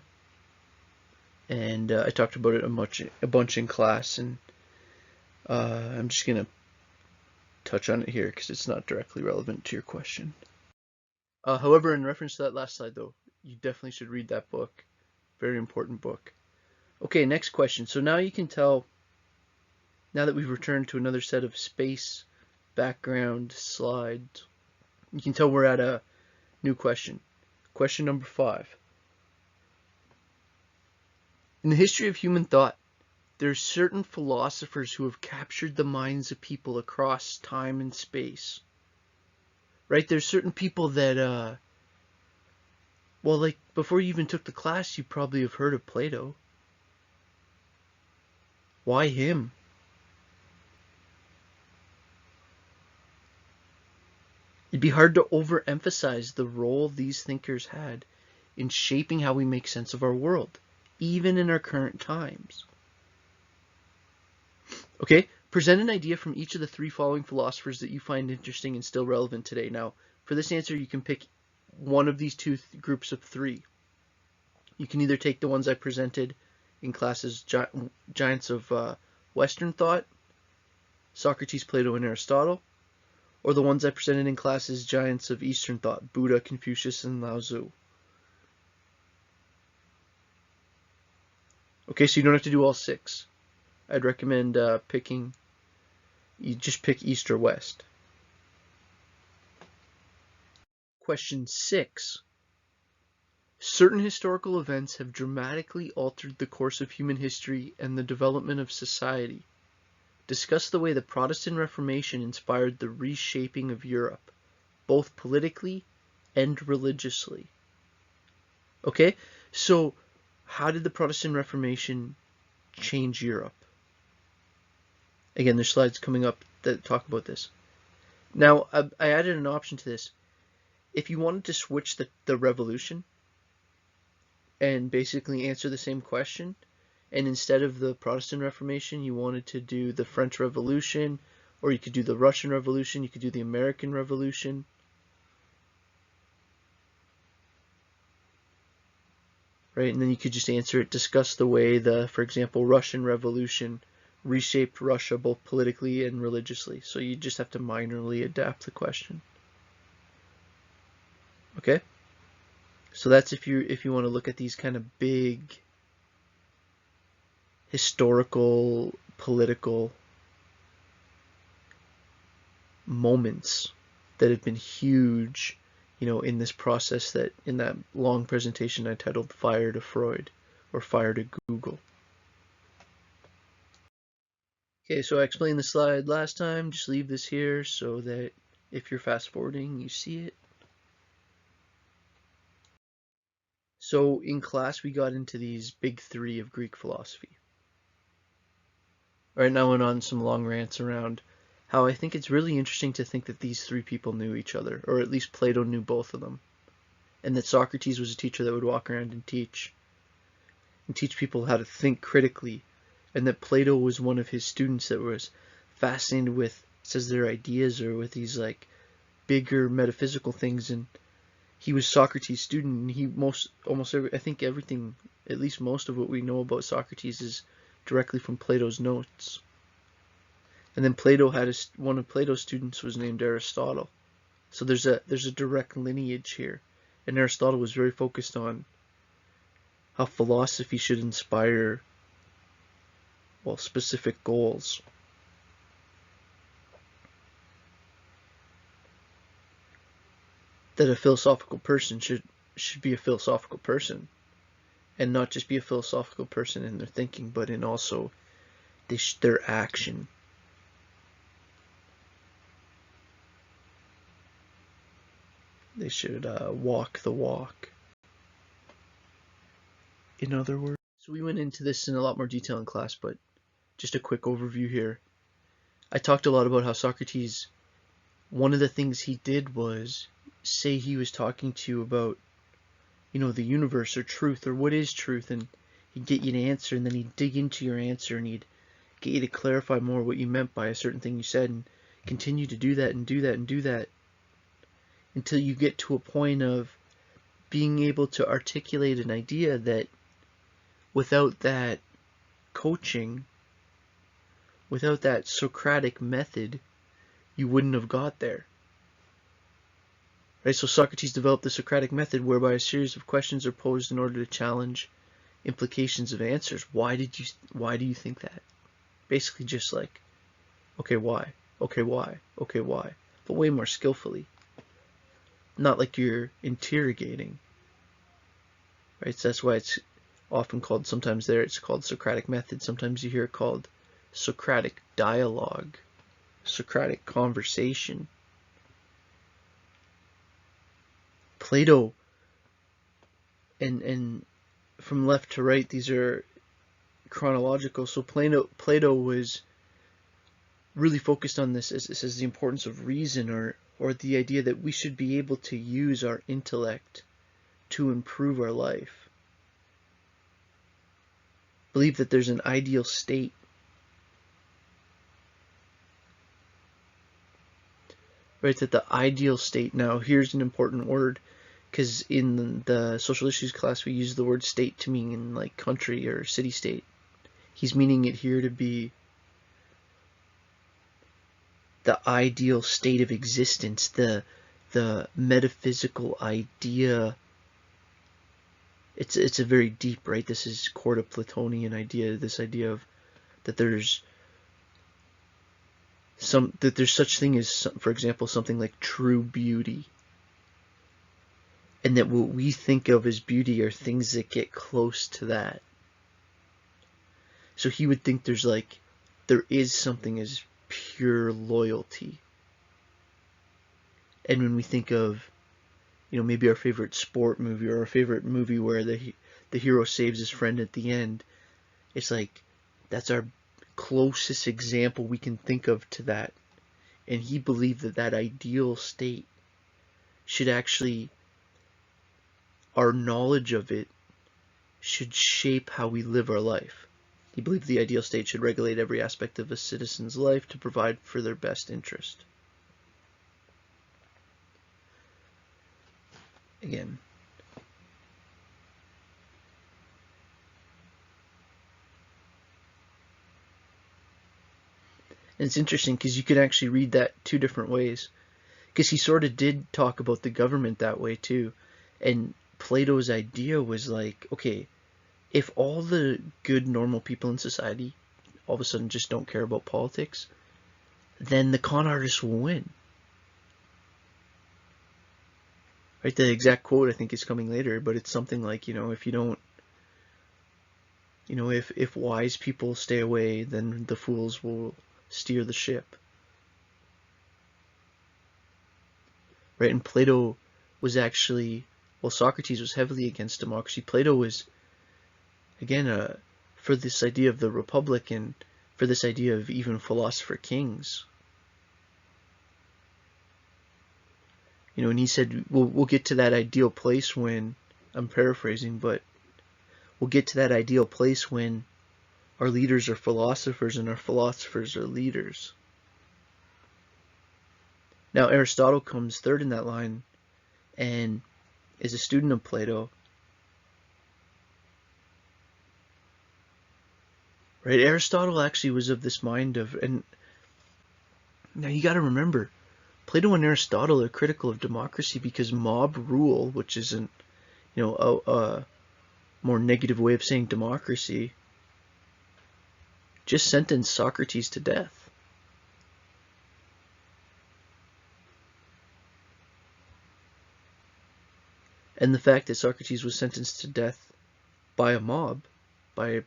and I talked about it a bunch in class, and I'm just gonna touch on it here because it's not directly relevant to your question. However, in reference to that last slide, though, you definitely should read that book. Very important book. Okay, next question. So now you can tell, now that we've returned to another set of space background slides, you can tell we're at a new question. Question number 5. In the history of human thought, there are certain philosophers who have captured the minds of people across time and space. Right? There's certain people that, well, like, before you even took the class, you probably have heard of Plato. Why him? It'd be hard to overemphasize the role these thinkers had in shaping how we make sense of our world, even in our current times. Okay, present an idea from each of the 3 following philosophers that you find interesting and still relevant today. Now, for this answer, you can pick one of these 2 groups of 3. You can either take the ones I presented in class as giants of Western thought, Socrates, Plato, and Aristotle, or the ones I presented in class as giants of Eastern thought, Buddha, Confucius, and Lao Tzu. Okay, so you don't have to do all 6. I'd recommend you just pick East or West. Question 6. Certain historical events have dramatically altered the course of human history and the development of society. Discuss the way the Protestant Reformation inspired the reshaping of Europe, both politically and religiously. Okay, so how did the Protestant Reformation change Europe? Again, there's slides coming up that talk about this. Now, I added an option to this. If you wanted to switch the revolution and basically answer the same question, and instead of the Protestant Reformation, you wanted to do the French Revolution, or you could do the Russian Revolution, you could do the American Revolution. Right, and then you could just answer it, discuss the way for example, Russian Revolution reshaped Russia both politically and religiously. So you just have to minorly adapt the question. Okay? So that's if you want to look at these kind of big historical, political moments that have been huge, in this process, that in that long presentation I titled Fire to Freud or Fire to Google. Okay, so I explained the slide last time. Just leave this here so that if you're fast forwarding, you see it. So in class, we got into these big 3 of Greek philosophy. All right, now I went on some long rants around how I think it's really interesting to think that these 3 people knew each other, or at least Plato knew both of them, and that Socrates was a teacher that would walk around and teach people how to think critically, and that Plato was one of his students that was fascinated with, says, their ideas, or with these like bigger metaphysical things, and he was Socrates' student, and he I think everything, at least most of what we know about Socrates is directly from Plato's notes. And then Plato had one of Plato's students was named Aristotle. So there's a direct lineage here. And Aristotle was very focused on how philosophy should inspire, well, specific goals. That a philosophical person should be a philosophical person, and not just be a philosophical person in their thinking, but in also their action. They should walk the walk, in other words. So we went into this in a lot more detail in class, but just a quick overview here. I talked a lot about how Socrates, one of the things he did was say he was talking to you about, the universe or truth, or what is truth, and he'd get you to answer, and then he'd dig into your answer, and he'd get you to clarify more what you meant by a certain thing you said, and continue to do that and do that and do that until you get to a point of being able to articulate an idea that without that coaching, without that Socratic method, you wouldn't have got there. Right? So Socrates developed the Socratic method, whereby a series of questions are posed in order to challenge implications of answers. Why do you think that? Basically just like, okay, why? Okay, why? Okay, why? But way more skillfully. Not like you're interrogating. Right? So that's why it's often called, sometimes it's called Socratic method. Sometimes you hear it called Socratic dialogue, Socratic conversation. Plato, and from left to right, these are chronological. So Plato was really focused on this, as it says, the importance of reason, or the idea that we should be able to use our intellect to improve our life. Believe that there's an ideal state. Right, that the ideal state, now here's an important word, because in the social issues class we use the word state to mean like country or city-state. He's meaning it here to be ideal state of existence, the metaphysical idea. It's a very deep, right? This is core to Platonian idea, this idea of that there's such thing as, for example, something like true beauty. And that what we think of as beauty are things that get close to that. So he would think there is something as pure loyalty. And when we think of, maybe our favorite sport movie or our favorite movie where the hero saves his friend at the end, it's like that's our closest example we can think of to that. And he believed that ideal state should actually, our knowledge of it should shape how we live our life. He believed the ideal state should regulate every aspect of a citizen's life to provide for their best interest. Again, and it's interesting because you could actually read that two different ways, because he sort of did talk about the government that way too. And Plato's idea was like, okay, if all the good normal people in society all of a sudden just don't care about politics, then the con artists will win. Right? The exact quote I think is coming later, but it's something like, if you don't, if wise people stay away, then the fools will steer the ship. Right? And Plato was actually, well, Socrates was heavily against democracy. Plato was, again, for this idea of the republic and for this idea of even philosopher kings. And he said, we'll get to that ideal place when, I'm paraphrasing, but we'll get to that ideal place when our leaders are philosophers and our philosophers are leaders. Now, Aristotle comes third in that line and is a student of Plato. Right? Aristotle actually was of this mind of, and now you got to remember, Plato and Aristotle are critical of democracy because mob rule, which isn't, a more negative way of saying democracy, just sentenced Socrates to death. And the fact that Socrates was sentenced to death by a mob, by a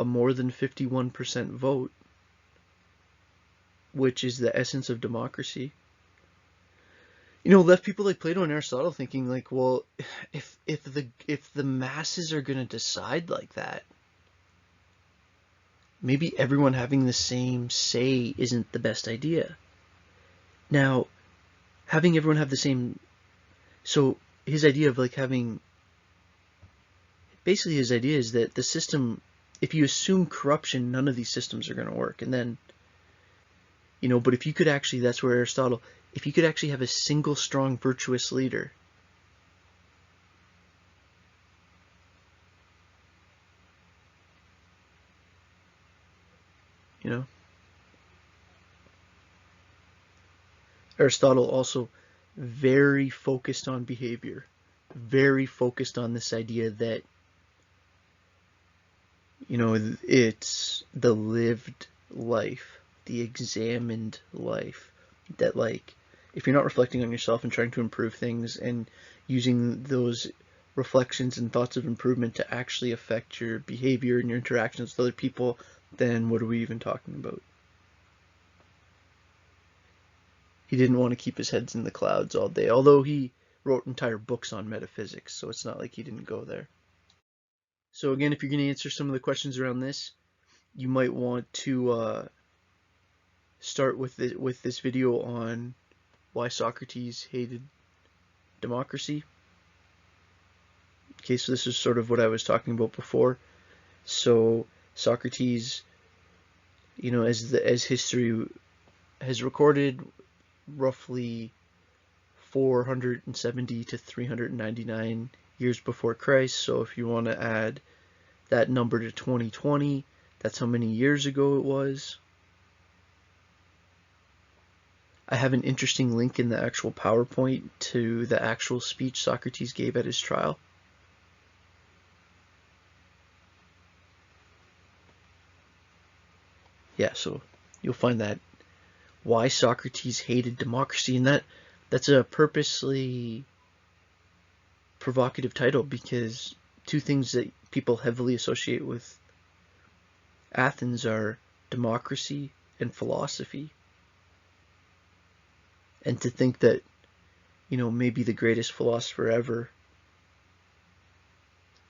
more than 51% vote, which is the essence of democracy, left people like Plato and Aristotle thinking like, well, if the masses are going to decide like that, maybe everyone having the same say isn't the best idea. Now, having everyone have the same, so his idea of basically his idea is that the system, if you assume corruption, none of these systems are going to work. And then, but if you could actually, that's where Aristotle, if you could actually have a single strong virtuous leader, Aristotle also very focused on behavior, very focused on this idea that, it's the lived life, the examined life, that if you're not reflecting on yourself and trying to improve things and using those reflections and thoughts of improvement to actually affect your behavior and your interactions with other people, then what are we even talking about? He didn't want to keep his head in the clouds all day, although he wrote entire books on metaphysics, so it's not like he didn't go there. So again, if you're going to answer some of the questions around this, you might want to start with this video on why Socrates hated democracy. Okay, so this is sort of what I was talking about before. So Socrates, as history has recorded, roughly 470 to 399 years before Christ. So if you want to add that number to 2020, that's how many years ago it was. I have an interesting link in the actual PowerPoint to the actual speech Socrates gave at his trial. Yeah, so you'll find that why Socrates hated democracy, and that's a purposely provocative title, because two things that people heavily associate with Athens are democracy and philosophy. And to think that, maybe the greatest philosopher ever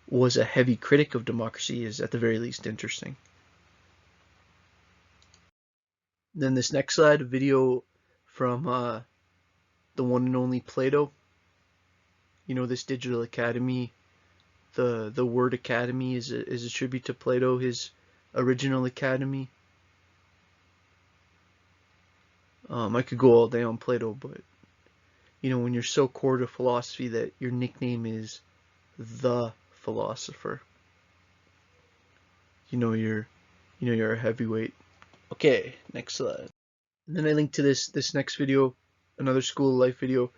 was a heavy critic of democracy is at the very least interesting. Then this next slide, a video from the one and only Plato. This digital academy, the word academy is a tribute to Plato, his original academy. I could go all day on Plato, but when you're so core to philosophy that your nickname is the philosopher, you're a heavyweight. Okay, next slide. And then I linked to this next video, another school of life video.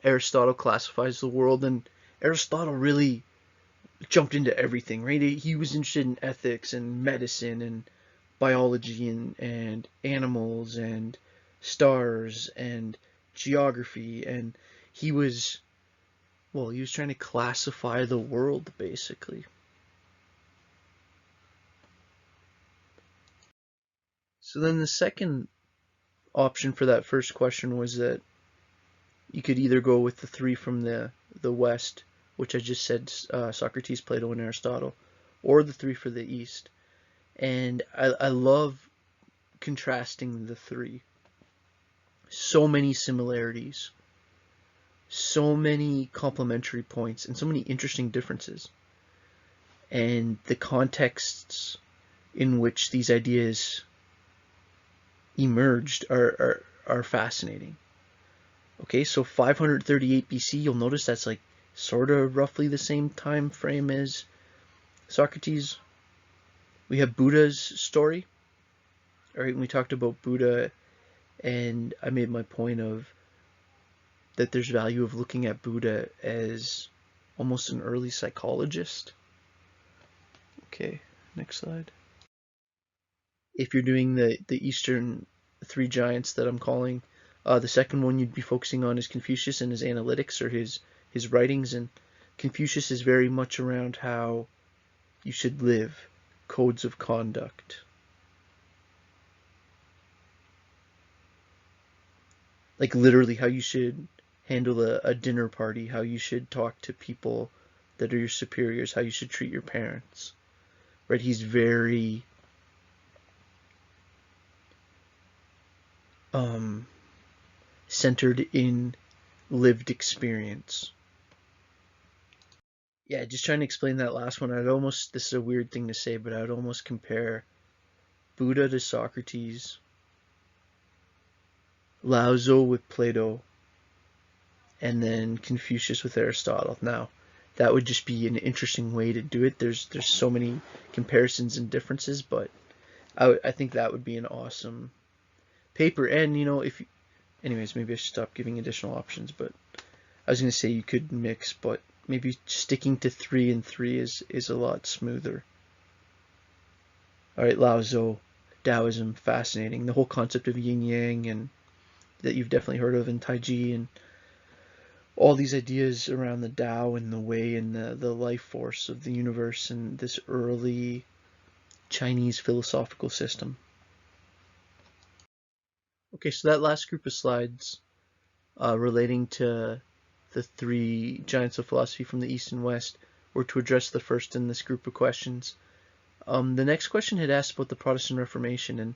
Aristotle classifies the world, and Aristotle really jumped into everything, right? He was interested in ethics and medicine and biology and animals and stars and geography, and he was trying to classify the world, basically. So then the second option for that first question was that you could either go with the three from the West, which I just said, Socrates, Plato, and Aristotle, or the three for the East. And I love contrasting the three. So many similarities, so many complementary points, and so many interesting differences. And the contexts in which these ideas emerged are fascinating. Okay, so 538 BC, you'll notice that's like sort of roughly the same time frame as Socrates. We have Buddha's story. All right, we talked about Buddha, and I made my point of that there's value of looking at Buddha as almost an early psychologist. Okay, next slide. If you're doing the Eastern three giants that I'm calling, the second one you'd be focusing on is Confucius and his analytics, or his writings. And Confucius is very much around how you should live, codes of conduct. Like literally how you should handle a dinner party, how you should talk to people that are your superiors, how you should treat your parents. Right? He's very centered in lived experience. Yeah, just trying to explain that last one, this is a weird thing to say, but I'd almost compare Buddha to Socrates, Lao Tzu with Plato, and then Confucius with Aristotle. Now, that would just be an interesting way to do it. There's so many comparisons and differences, but I think that would be an awesome paper. And anyways, maybe I should stop giving additional options, but I was going to say you could mix, but maybe sticking to 3 and 3 is a lot smoother. All right, Lao Tzu, Taoism, fascinating. The whole concept of yin yang, and that you've definitely heard of in Tai Chi, and all these ideas around the Tao and the way and the life force of the universe, and this early Chinese philosophical system. Okay, so that last group of slides relating to the three giants of philosophy from the East and West were to address the first in this group of questions. The next question had asked about the Protestant Reformation, and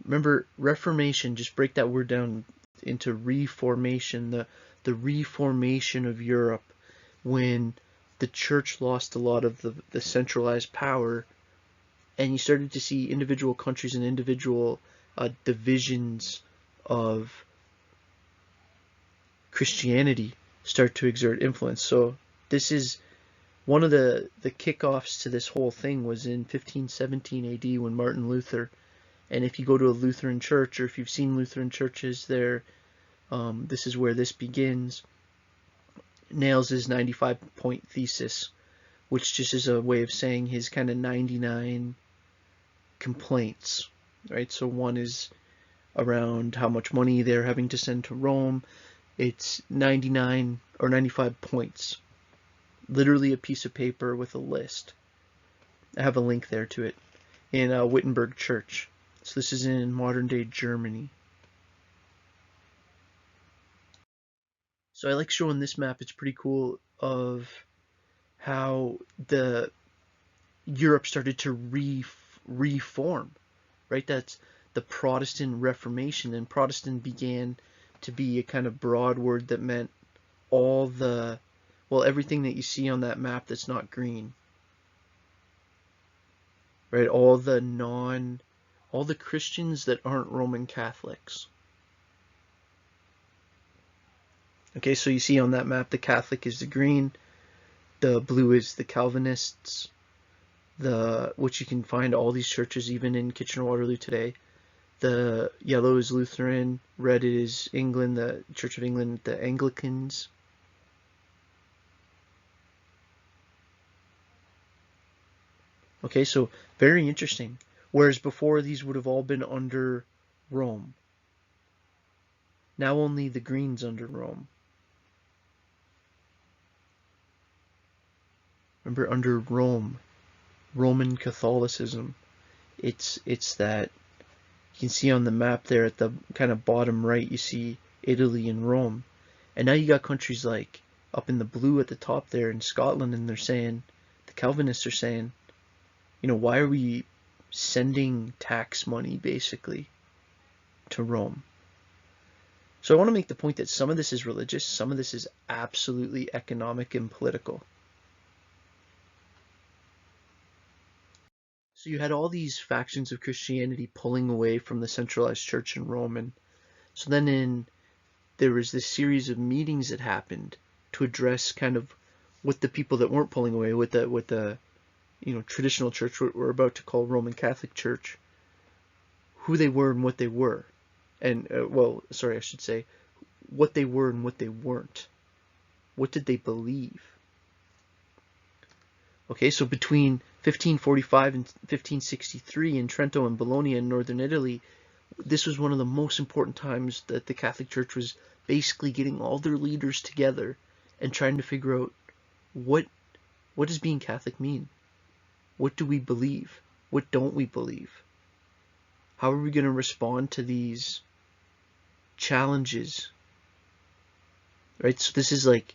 remember, Reformation, just break that word down into reformation, the reformation of Europe, when the church lost a lot of the centralized power, and you started to see individual countries and individual divisions of Christianity start to exert influence. So this is one of the kickoffs to this whole thing was in 1517 AD when Martin Luther And if you go to a Lutheran church, or if you've seen Lutheran churches there, this is where this begins. Nails his 95-point thesis, which just is a way of saying his kind of 99 complaints, right? So one is around how much money they're having to send to Rome. It's 99 or 95 points, literally a piece of paper with a list. I have a link there to it in Wittenberg Church. So this is in modern day Germany. So I like showing this map. It's pretty cool of how the Europe started to reform, right? That's the Protestant Reformation, and Protestant began to be a kind of broad word that meant all the, well, everything that you see on that map that's not green, right? All the Christians that aren't Roman Catholics. Okay, so you see on that map, the Catholic is the green, the blue is the Calvinists, which you can find all these churches even in Kitchener-Waterloo today. The yellow is Lutheran, red is England, the Church of England, the Anglicans. Okay, so very interesting. Whereas before, these would have all been under Rome. Now only the green's under Rome. Remember, under Rome, Roman Catholicism, it's that, you can see on the map there at the kind of bottom right, you see Italy and Rome. And now you got countries like up in the blue at the top there in Scotland, and they're saying, the Calvinists are saying, you know, why are we sending tax money basically to Rome? So I want to make the point that some of this is religious, some of this is absolutely economic and political. So you had all these factions of Christianity pulling away from the centralized church in Rome, and so then there was this series of meetings that happened to address kind of what the people that weren't pulling away with the traditional church, what we're about to call Roman Catholic Church, who they were and what they were, and I should say what they were and what they weren't. What did they believe? Okay, so between 1545 and 1563 in Trento and Bologna in northern Italy, this was one of the most important times that the Catholic Church was basically getting all their leaders together and trying to figure out what does being Catholic mean? What do we believe? What don't we believe? How are we going to respond to these challenges? Right, so this is like,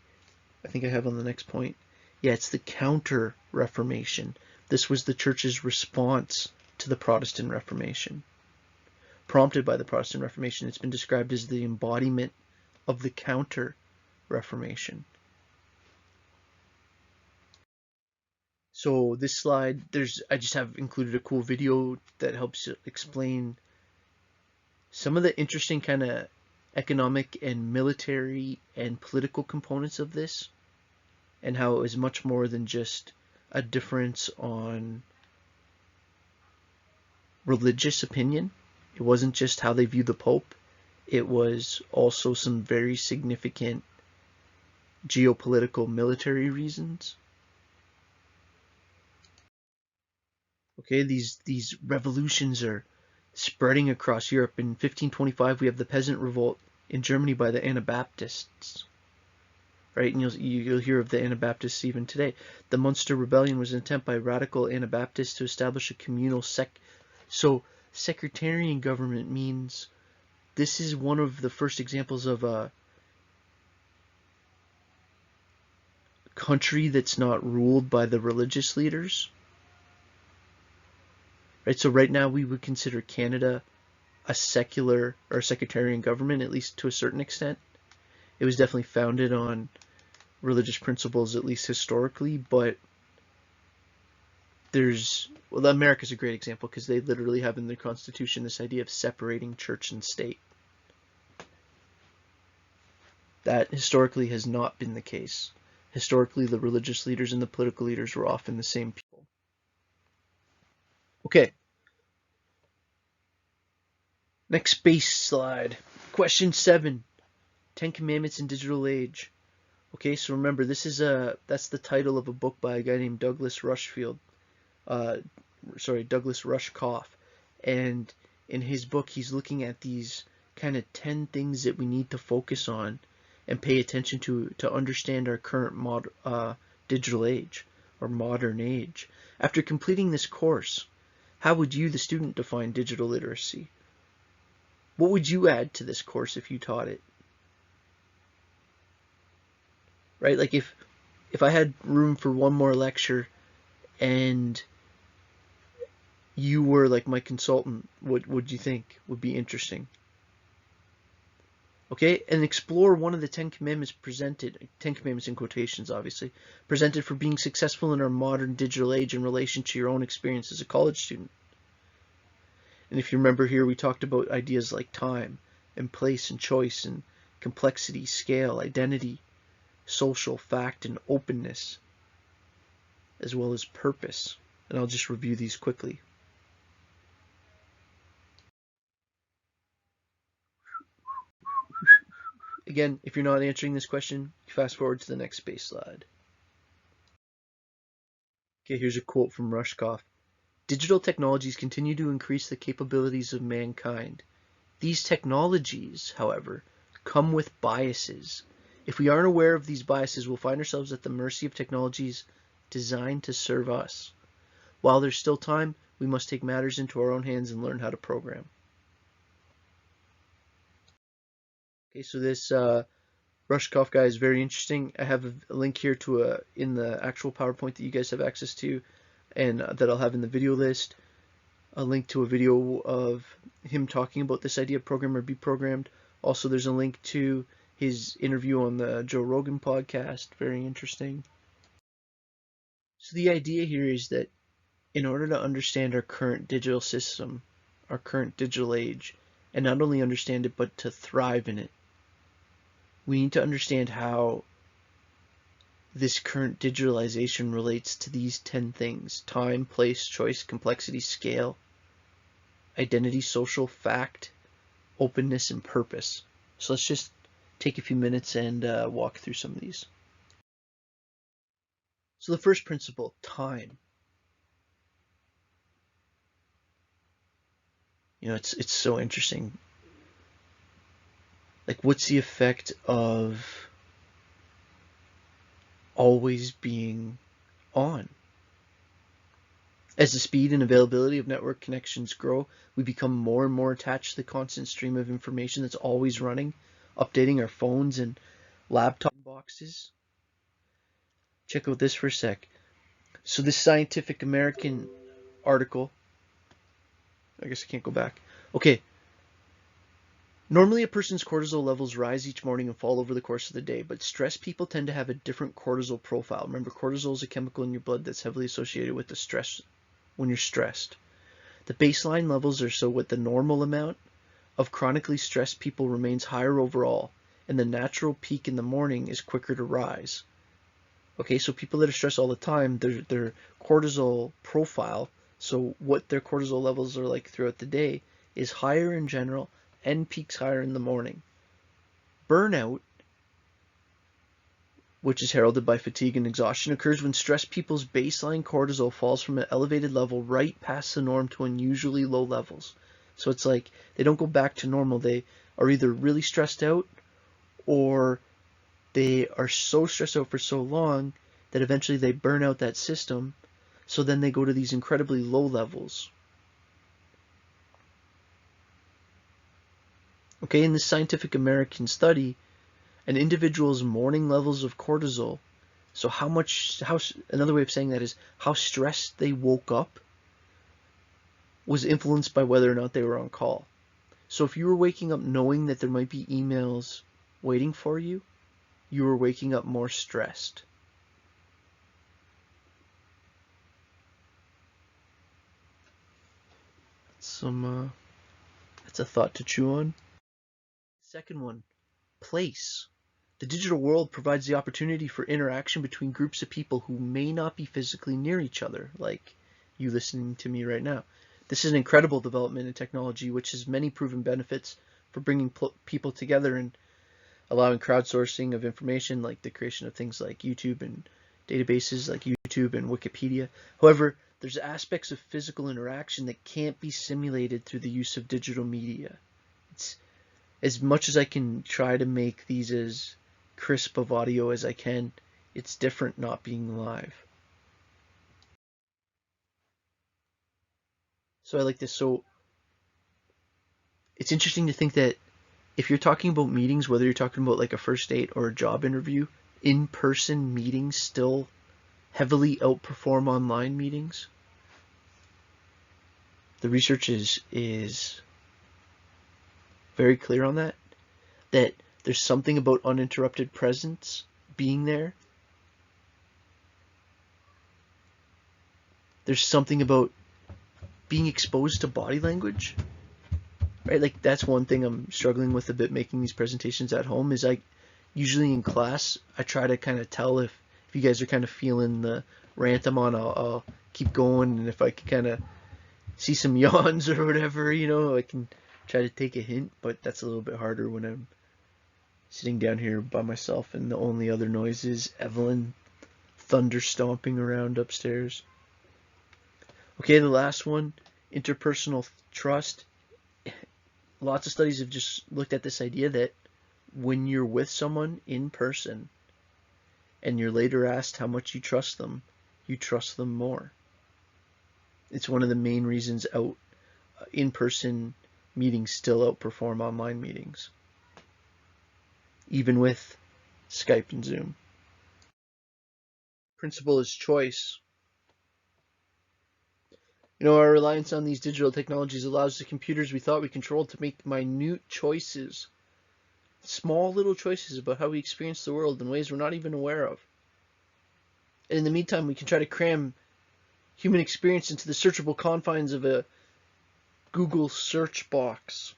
I think I have on the next point. Yeah, it's the Counter-Reformation. This was the church's response to the Protestant Reformation. Prompted by the Protestant Reformation, it's been described as the embodiment of the Counter-Reformation. So this slide, I just have included a cool video that helps explain some of the interesting kind of economic and military and political components of this, and how it was much more than just a difference on religious opinion. It wasn't just how they view the Pope. It was also some very significant geopolitical military reasons. Okay, these revolutions are spreading across Europe. In 1525, we have the peasant revolt in Germany by the Anabaptists. Right, and you'll hear of the Anabaptists even today. The Munster Rebellion was an attempt by radical Anabaptists to establish a communal sectarian government means this is one of the first examples of a country that's not ruled by the religious leaders. Right, so right now we would consider Canada a secular or sectarian government, at least to a certain extent. It was definitely founded on religious principles, at least historically, but America's a great example because they literally have in their constitution this idea of separating church and state. That historically has not been the case. Historically, the religious leaders and the political leaders were often the same people. Okay. Next space slide. Question 7. 10 Commandments in Digital Age. Okay, so remember, that's the title of a book by a guy named Douglas Rushkoff. And in his book, he's looking at these kind of 10 things that we need to focus on and pay attention to understand our current digital age or modern age. After completing this course, how would you, the student, define digital literacy? What would you add to this course if you taught it? Right? Like if I had room for one more lecture and you were like my consultant, what would you think would be interesting? Okay, and explore one of the 10 Commandments presented, 10 Commandments in quotations, obviously, presented for being successful in our modern digital age in relation to your own experience as a college student. And if you remember here, we talked about ideas like time and place and choice and complexity, scale, identity, social, fact, and openness, as well as purpose. And I'll just review these quickly. Again, if you're not answering this question, fast forward to the next space slide. Okay, here's a quote from Rushkoff. Digital technologies continue to increase the capabilities of mankind. These technologies, however, come with biases. If we aren't aware of these biases, we'll find ourselves at the mercy of technologies designed to serve us. While there's still time, we must take matters into our own hands and learn how to program. Okay, so this Rushkoff guy is very interesting. I have a link here to in the actual PowerPoint that you guys have access to, and that I'll have in the video list, a link to a video of him talking about this idea of program or be programmed. Also, there's a link to his interview on the Joe Rogan podcast. Very interesting. So the idea here is that in order to understand our current digital system, our current digital age, and not only understand it, but to thrive in it, we need to understand how this current digitalization relates to these 10 things: time, place, choice, complexity, scale, identity, social, fact, openness, and purpose. So let's just take a few minutes and walk through some of these. So the first principle, time. You know, it's so interesting. Like, what's the effect of always being on? As the speed and availability of network connections grow, we become more and more attached to the constant stream of information that's always running, updating our phones and laptop boxes. Check out this for a sec. So this Scientific American article, I guess I can't go back. Okay. Normally a person's cortisol levels rise each morning and fall over the course of the day, but stressed people tend to have a different cortisol profile. Remember, cortisol is a chemical in your blood that's heavily associated with the stress when you're stressed. The baseline levels are so what the normal amount of chronically stressed people remains higher overall, and the natural peak in the morning is quicker to rise. Okay, so people that are stressed all the time, their cortisol profile, so what their cortisol levels are like throughout the day, is higher in general and peaks higher in the morning. Burnout, which is heralded by fatigue and exhaustion, occurs when stressed people's baseline cortisol falls from an elevated level right past the norm to unusually low levels. So it's like they don't go back to normal. They are either really stressed out or they are so stressed out for so long that eventually they burn out that system. So then they go to these incredibly low levels. Okay, in this Scientific American study, an individual's morning levels of cortisol, so another way of saying that is how stressed they woke up, was influenced by whether or not they were on call. So if you were waking up knowing that there might be emails waiting for you, you were waking up more stressed. That's a thought to chew on. Second one, place. The digital world provides the opportunity for interaction between groups of people who may not be physically near each other, like you listening to me right now. This is an incredible development in technology which has many proven benefits for bringing people together and allowing crowdsourcing of information, like the creation of things like YouTube and databases like YouTube and Wikipedia. However, there's aspects of physical interaction that can't be simulated through the use of digital media. It's as much as I can try to make these as crisp of audio as I can, it's different not being live. So I like this. So it's interesting to think that if you're talking about meetings, whether you're talking about like a first date or a job interview, in-person meetings still heavily outperform online meetings. The research is very clear on that there's something about uninterrupted presence, being there. There's something about being exposed to body language, right? Like that's one thing I'm struggling with a bit making these presentations at home is usually in class, I try to kind of tell if you guys are kind of feeling the rant I'm on, I'll keep going. And if I can kind of see some yawns or whatever, I can try to take a hint, but that's a little bit harder when I'm sitting down here by myself and the only other noise is Evelyn thunder stomping around upstairs. Okay, the last one, interpersonal trust. Lots of studies have just looked at this idea that when you're with someone in person and you're later asked how much you trust them more. It's one of the main reasons in-person meetings still outperform online meetings, even with Skype and Zoom. Principle is choice. Our reliance on these digital technologies allows the computers we thought we controlled to make minute choices, small little choices about how we experience the world in ways we're not even aware of. And in the meantime, we can try to cram human experience into the searchable confines of a Google search box.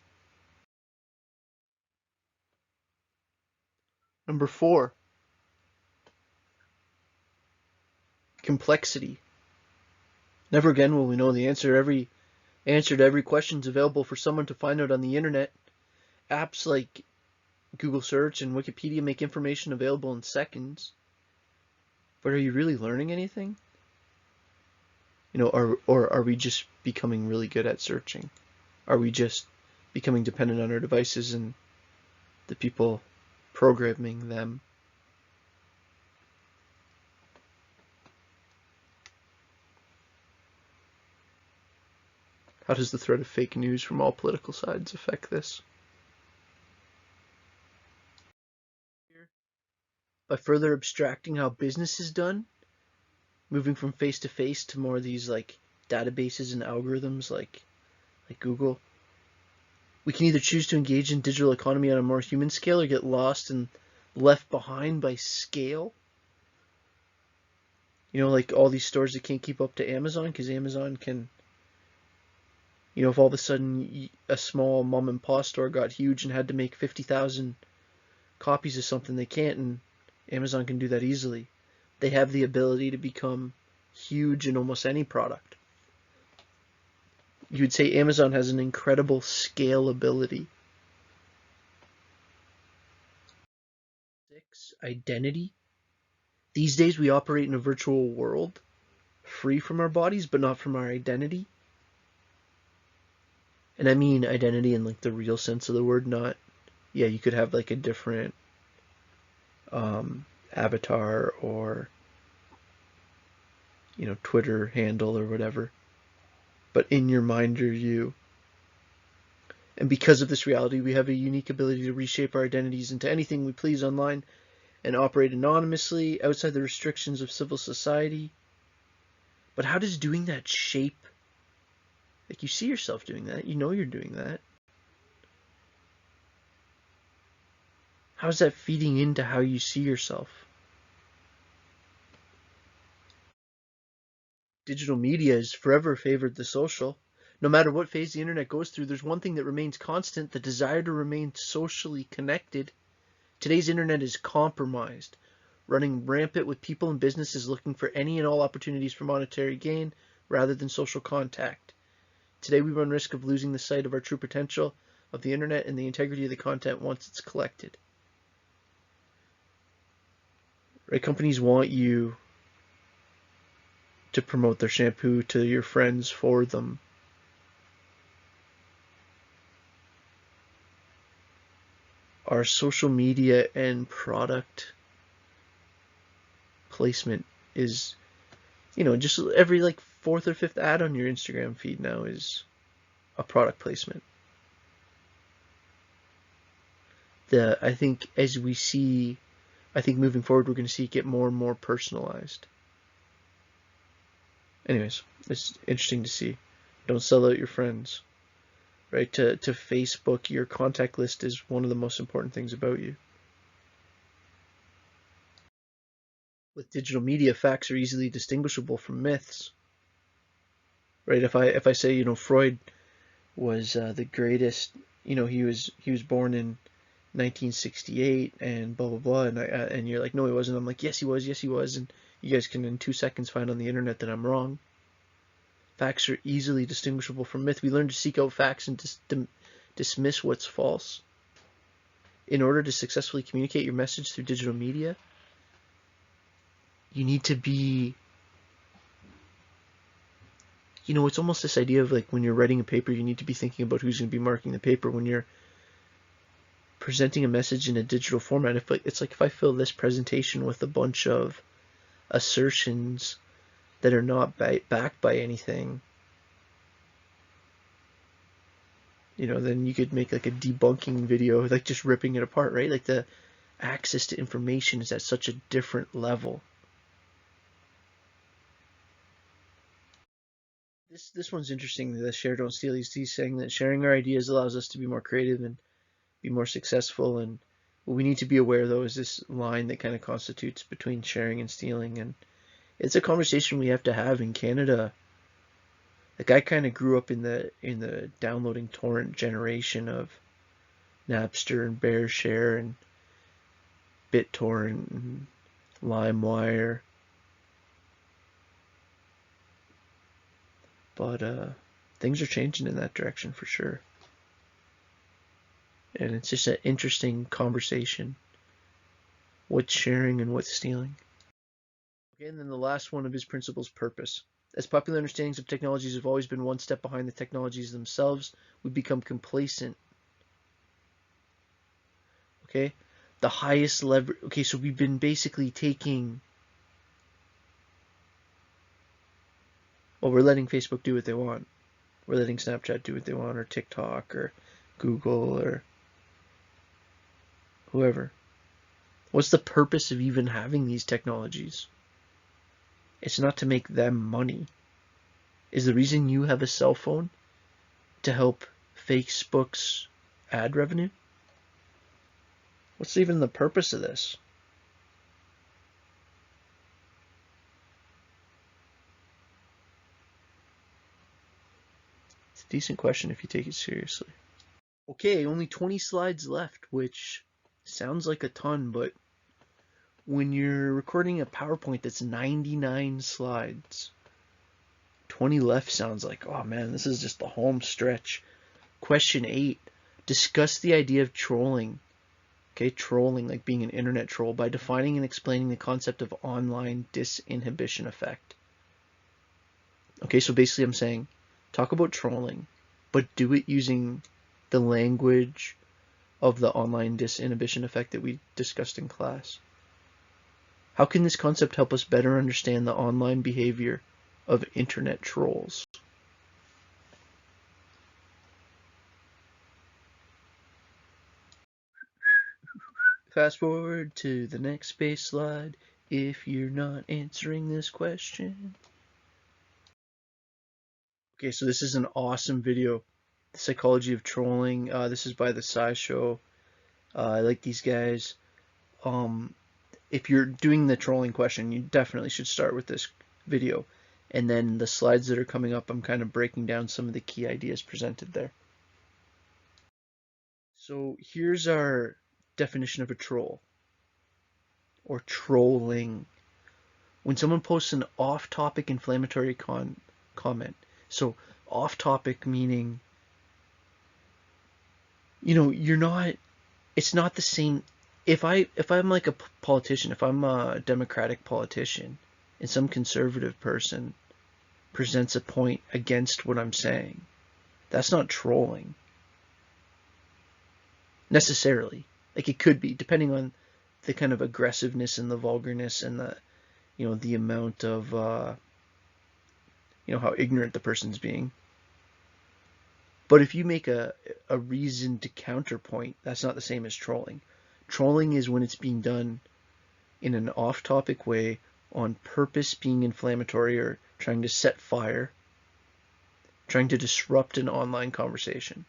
Number 4, complexity. Never again will we know the answer to every question is available for someone to find out on the internet. Apps like Google Search and Wikipedia make information available in seconds. But are you really learning anything? Or are we just becoming really good at searching? Are we just becoming dependent on our devices and the people programming them? How does the threat of fake news from all political sides affect this? By further abstracting how business is done, moving from face-to-face to more of these like databases and algorithms like Google, we can either choose to engage in digital economy on a more human scale or get lost and left behind by scale. Like all these stores that can't keep up to Amazon because Amazon can, if all of a sudden a small mom and pop store got huge and had to make 50,000 copies of something, they can't, and Amazon can do that easily. They have the ability to become huge in almost any product. You would say Amazon has an incredible scalability. 6, identity. These days we operate in a virtual world, free from our bodies, but not from our identity. And I mean identity in like the real sense of the word, not, you could have like a different avatar or, Twitter handle or whatever. But in your mind, you're you. And because of this reality, we have a unique ability to reshape our identities into anything we please online and operate anonymously outside the restrictions of civil society. But how does doing that shape? Like you see yourself doing that, you're doing that. How's that feeding into how you see yourself? Digital media has forever favored the social. No matter what phase the internet goes through, there's one thing that remains constant, the desire to remain socially connected. Today's internet is compromised, running rampant with people and businesses looking for any and all opportunities for monetary gain rather than social contact. Today we run risk of losing the sight of our true potential of the internet and the integrity of the content once it's collected. Right? Companies want you to promote their shampoo to your friends for them. Our social media and product placement is, just every like fourth or fifth ad on your Instagram feed now is a product placement. I think as we see, I think moving forward, we're going to see it get more and more personalized. Anyways, it's interesting to see. Don't sell out your friends. Right? To Facebook, your contact list is one of the most important things about you. With digital media, facts are easily distinguishable from myths. Right? If I say, Freud was the greatest, he was born in 1968 and blah blah blah, and you're like, no, he wasn't. I'm like, yes he was, and you guys can in 2 seconds find on the internet that I'm wrong. Facts are easily distinguishable from myth. We learn to seek out facts and dismiss what's false. In order to successfully communicate your message through digital media, you need to be, it's almost this idea of like when you're writing a paper, you need to be thinking about who's going to be marking the paper. When you're presenting a message in a digital format, it's like if I fill this presentation with a bunch of assertions that are not backed by anything, then you could make like a debunking video, like just ripping it apart, right? Like the access to information is at such a different level. This one's interesting, the share don't steal. He's saying that sharing our ideas allows us to be more creative and be more successful, and what we need to be aware though is this line that kind of constitutes between sharing and stealing, and it's a conversation we have to have in Canada. Like I kind of grew up in the downloading torrent generation of Napster and BearShare and BitTorrent and LimeWire. But things are changing in that direction for sure. And it's just an interesting conversation. What's sharing and what's stealing? Okay, and then the last one of his principles, purpose. As popular understandings of technologies have always been one step behind the technologies themselves, we become complacent. Okay, the highest level. Okay, so we've been basically taking. Well, we're letting Facebook do what they want. We're letting Snapchat do what they want, or TikTok, or Google, or whoever. What's the purpose of even having these technologies? It's not to make them money. Is the reason you have a cell phone to help Facebook's ad revenue? What's even the purpose of this? It's a decent question if you take it seriously. Okay, only 20 slides left, which sounds like a ton, but when you're recording a PowerPoint that's 99 slides, 20 left sounds like, oh man, this is just the home stretch. Question 8, discuss the idea of trolling. Okay, trolling, like being an internet troll, by defining and explaining the concept of online disinhibition effect. Okay, so basically I'm saying, talk about trolling, but do it using the language of the online disinhibition effect that we discussed in class. How can this concept help us better understand the online behavior of internet trolls? Fast forward to the next space slide if you're not answering this question. Okay, so this is an awesome video. The Psychology of Trolling. This is by the SciShow. I like these guys. If you're doing the trolling question, you definitely should start with this video. And then the slides that are coming up, I'm kind of breaking down some of the key ideas presented there. So here's our definition of a troll, or trolling. When someone posts an off-topic inflammatory comment. So off topic meaning, you know, it's not the same. If I'm like a politician, if I'm a Democratic politician and some conservative person presents a point against what I'm saying, that's not trolling necessarily. Like, it could be, depending on the kind of aggressiveness and the vulgarness and the, you know, the amount of, you know, how ignorant the person's being. But if you make a reasoned counterpoint, that's not the same as trolling. Trolling is when it's being done in an off-topic way, on purpose, being inflammatory or trying to set fire, trying to disrupt an online conversation.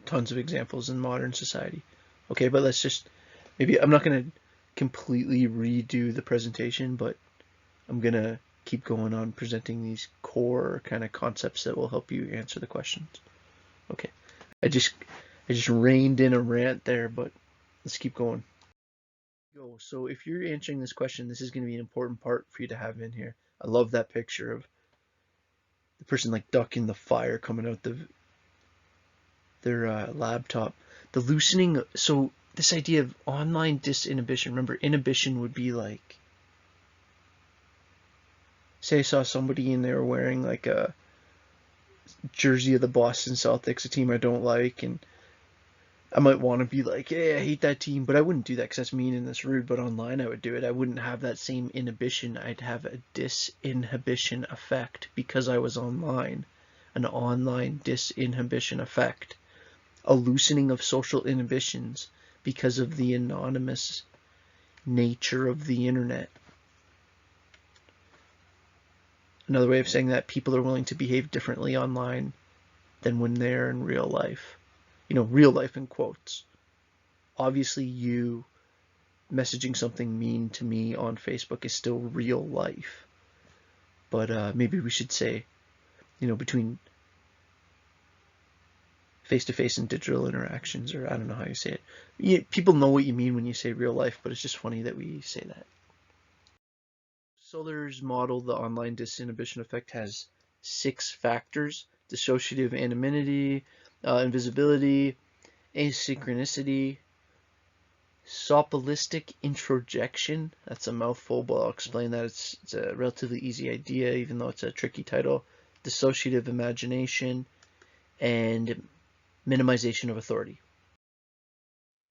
Tons of examples in modern society. Okay, but let's just, maybe, I'm not going to completely redo the presentation, but I'm going to keep going on presenting these core kind of concepts that will help you answer the questions. Okay, I just reined in a rant there, but let's keep going. So if you're answering this question, this is going to be an important part for you to have in here. I love that picture of the person like ducking the fire coming out their laptop. The loosening, so this idea of online disinhibition, remember, inhibition would be like, say I saw somebody and they were wearing like a jersey of the Boston Celtics, a team I don't like, and I might want to be like, hey, I hate that team, but I wouldn't do that because that's mean and that's rude. But online I would do it. I wouldn't have that same inhibition. I'd have a disinhibition effect because I was online. An online disinhibition effect. A loosening of social inhibitions because of the anonymous nature of the internet. Another way of saying that, people are willing to behave differently online than when they're in real life. You know, real life in quotes. Obviously, you messaging something mean to me on Facebook is still real life. But maybe we should say, you know, between face-to-face and digital interactions, or I don't know how you say it. People know what you mean when you say real life, but it's just funny that we say that. Solar's model, the online disinhibition effect, has 6 factors: dissociative anonymity, invisibility, asynchronicity, soplistic introjection. That's a mouthful, but I'll explain that. It's a relatively easy idea, even though it's a tricky title. Dissociative imagination, and minimization of authority.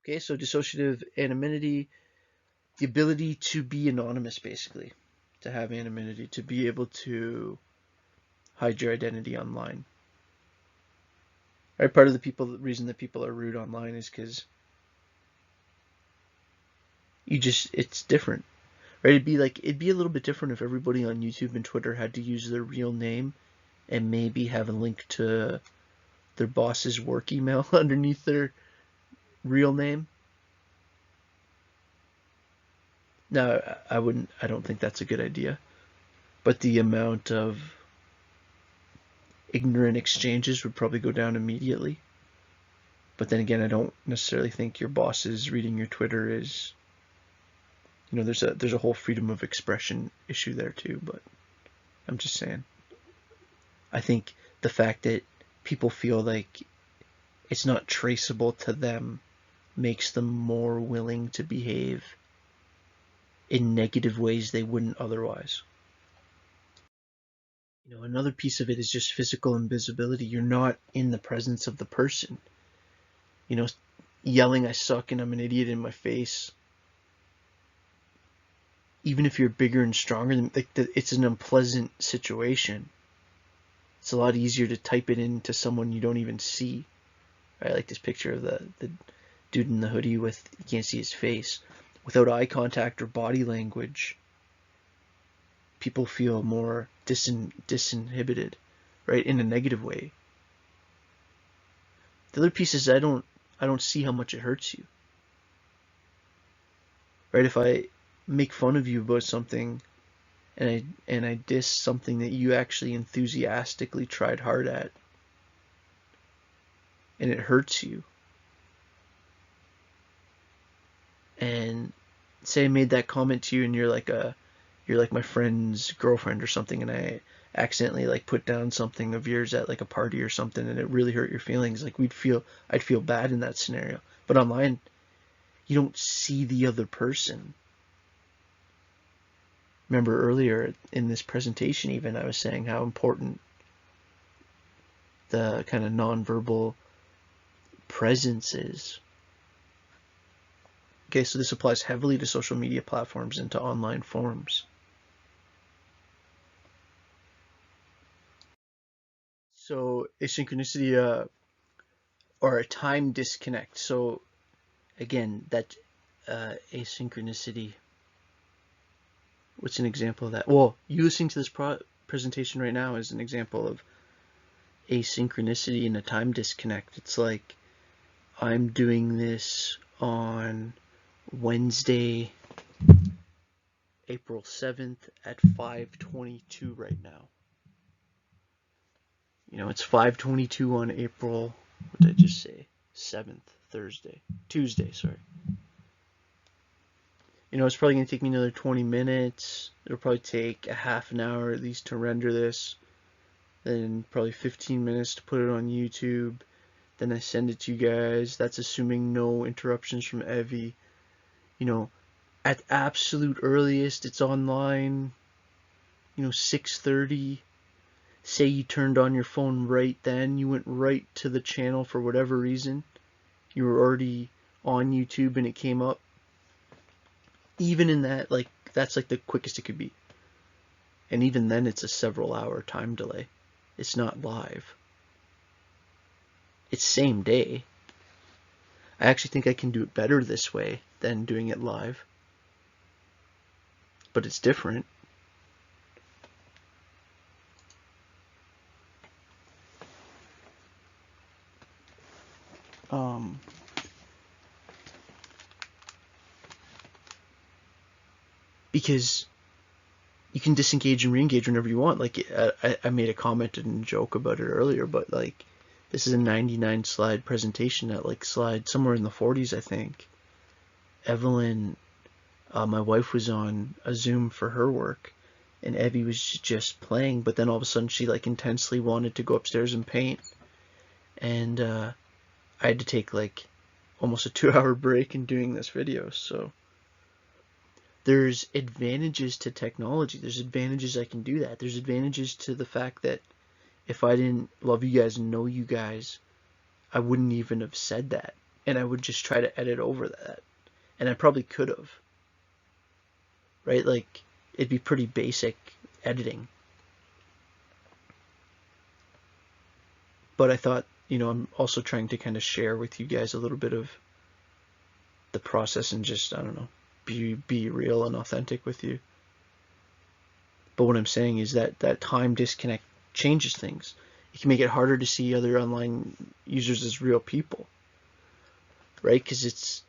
Okay, so dissociative anonymity, the ability to be anonymous, basically, to have anonymity, to be able to hide your identity online. Right, part of the reason that people are rude online is because it's different, right? It'd be a little bit different if everybody on YouTube and Twitter had to use their real name and maybe have a link to their boss's work email underneath their real name. No, I don't think that's a good idea. But the amount of ignorant exchanges would probably go down immediately. But then again, I don't necessarily think your boss's reading your Twitter is, you know, there's a whole freedom of expression issue there too, but I'm just saying. I think the fact that people feel like it's not traceable to them makes them more willing to behave in negative ways they wouldn't otherwise. You know, another piece of it is just physical invisibility. You're not in the presence of the person. You know, yelling I suck and I'm an idiot in my face, even if you're bigger and stronger than, like, it's an unpleasant situation. It's a lot easier to type it into someone you don't even see. Right? Like this picture of the dude in the hoodie with, you can't see his face. Without eye contact or body language, people feel more disinhibited, right, in a negative way. The other piece is I don't see how much it hurts you. Right? If I make fun of you about something and I diss something that you actually enthusiastically tried hard at, and it hurts you, and say I made that comment to you and you're like my friend's girlfriend or something, and I accidentally like put down something of yours at like a party or something, and it really hurt your feelings. Like I'd feel bad in that scenario. But online, you don't see the other person. Remember earlier in this presentation, even I was saying how important the kind of nonverbal presence is. Okay, so this applies heavily to social media platforms and to online forums. So asynchronicity or a time disconnect. So again, that asynchronicity. What's an example of that? Well, you listening to this presentation right now is an example of asynchronicity and a time disconnect. It's like I'm doing this on Wednesday, April 7th at 5:22 right now. You know, it's 5:22 on April, what did I just say? 7th, Tuesday, sorry. You know, it's probably going to take me another 20 minutes. It'll probably take a half an hour at least to render this. Then probably 15 minutes to put it on YouTube. Then I send it to you guys. That's assuming no interruptions from Evie. You know, at absolute earliest, it's online, 6:30. Say you turned on your phone right then, you went right to the channel for whatever reason. You were already on YouTube and it came up. Even in that, like, that's like the quickest it could be. And even then, it's a several hour time delay. It's not live. It's same day. I actually think I can do it better this way than doing it live. But it's different. Because you can disengage and re-engage whenever you want. Like I made a comment and joke about it earlier, but like this is a 99 slide presentation at like slide somewhere in the 40s, I think. Evelyn, my wife, was on a Zoom for her work, and Evie was just playing, but then all of a sudden she like intensely wanted to go upstairs and paint, and I had to take like almost a 2-hour break in doing this video. So there's advantages to technology. There's advantages I can do that. There's advantages to the fact that if I didn't love you guys and know you guys, I wouldn't even have said that. And I would just try to edit over that. And I probably could have. Right? Like, it'd be pretty basic editing. But I thought, I'm also trying to kind of share with you guys a little bit of the process and just, I don't know, be real and authentic with you. But what I'm saying is that time disconnect changes things. It can make it harder to see other online users as real people, right? Because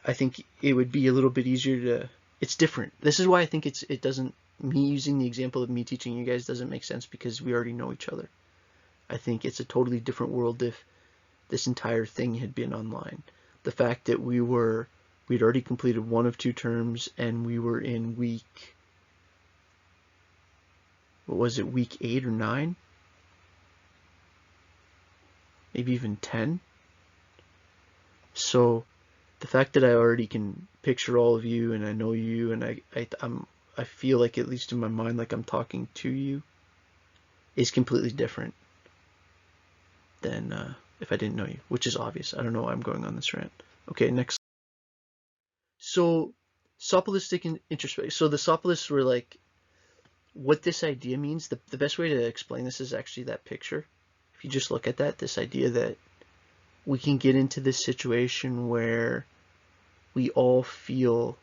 I think it would be a little bit easier to, it's different. This is why I think it doesn't, me using the example of me teaching you guys doesn't make sense, because we already know each other. I think it's a totally different world if this entire thing had been online. The fact that we'd already completed one of 2 terms, and we were in week, what was it, week 8 or 9? Maybe even 10. So the fact that I already can picture all of you and I know you, and I feel like, at least in my mind, like I'm talking to you, is completely different than if I didn't know you, which is obvious. I don't know why I'm going on this rant. Okay, next. So sophilistic and introspective. So the sophists were like, what this idea means, the best way to explain this is actually that picture. If you just look at that, this idea that we can get into this situation where we all feel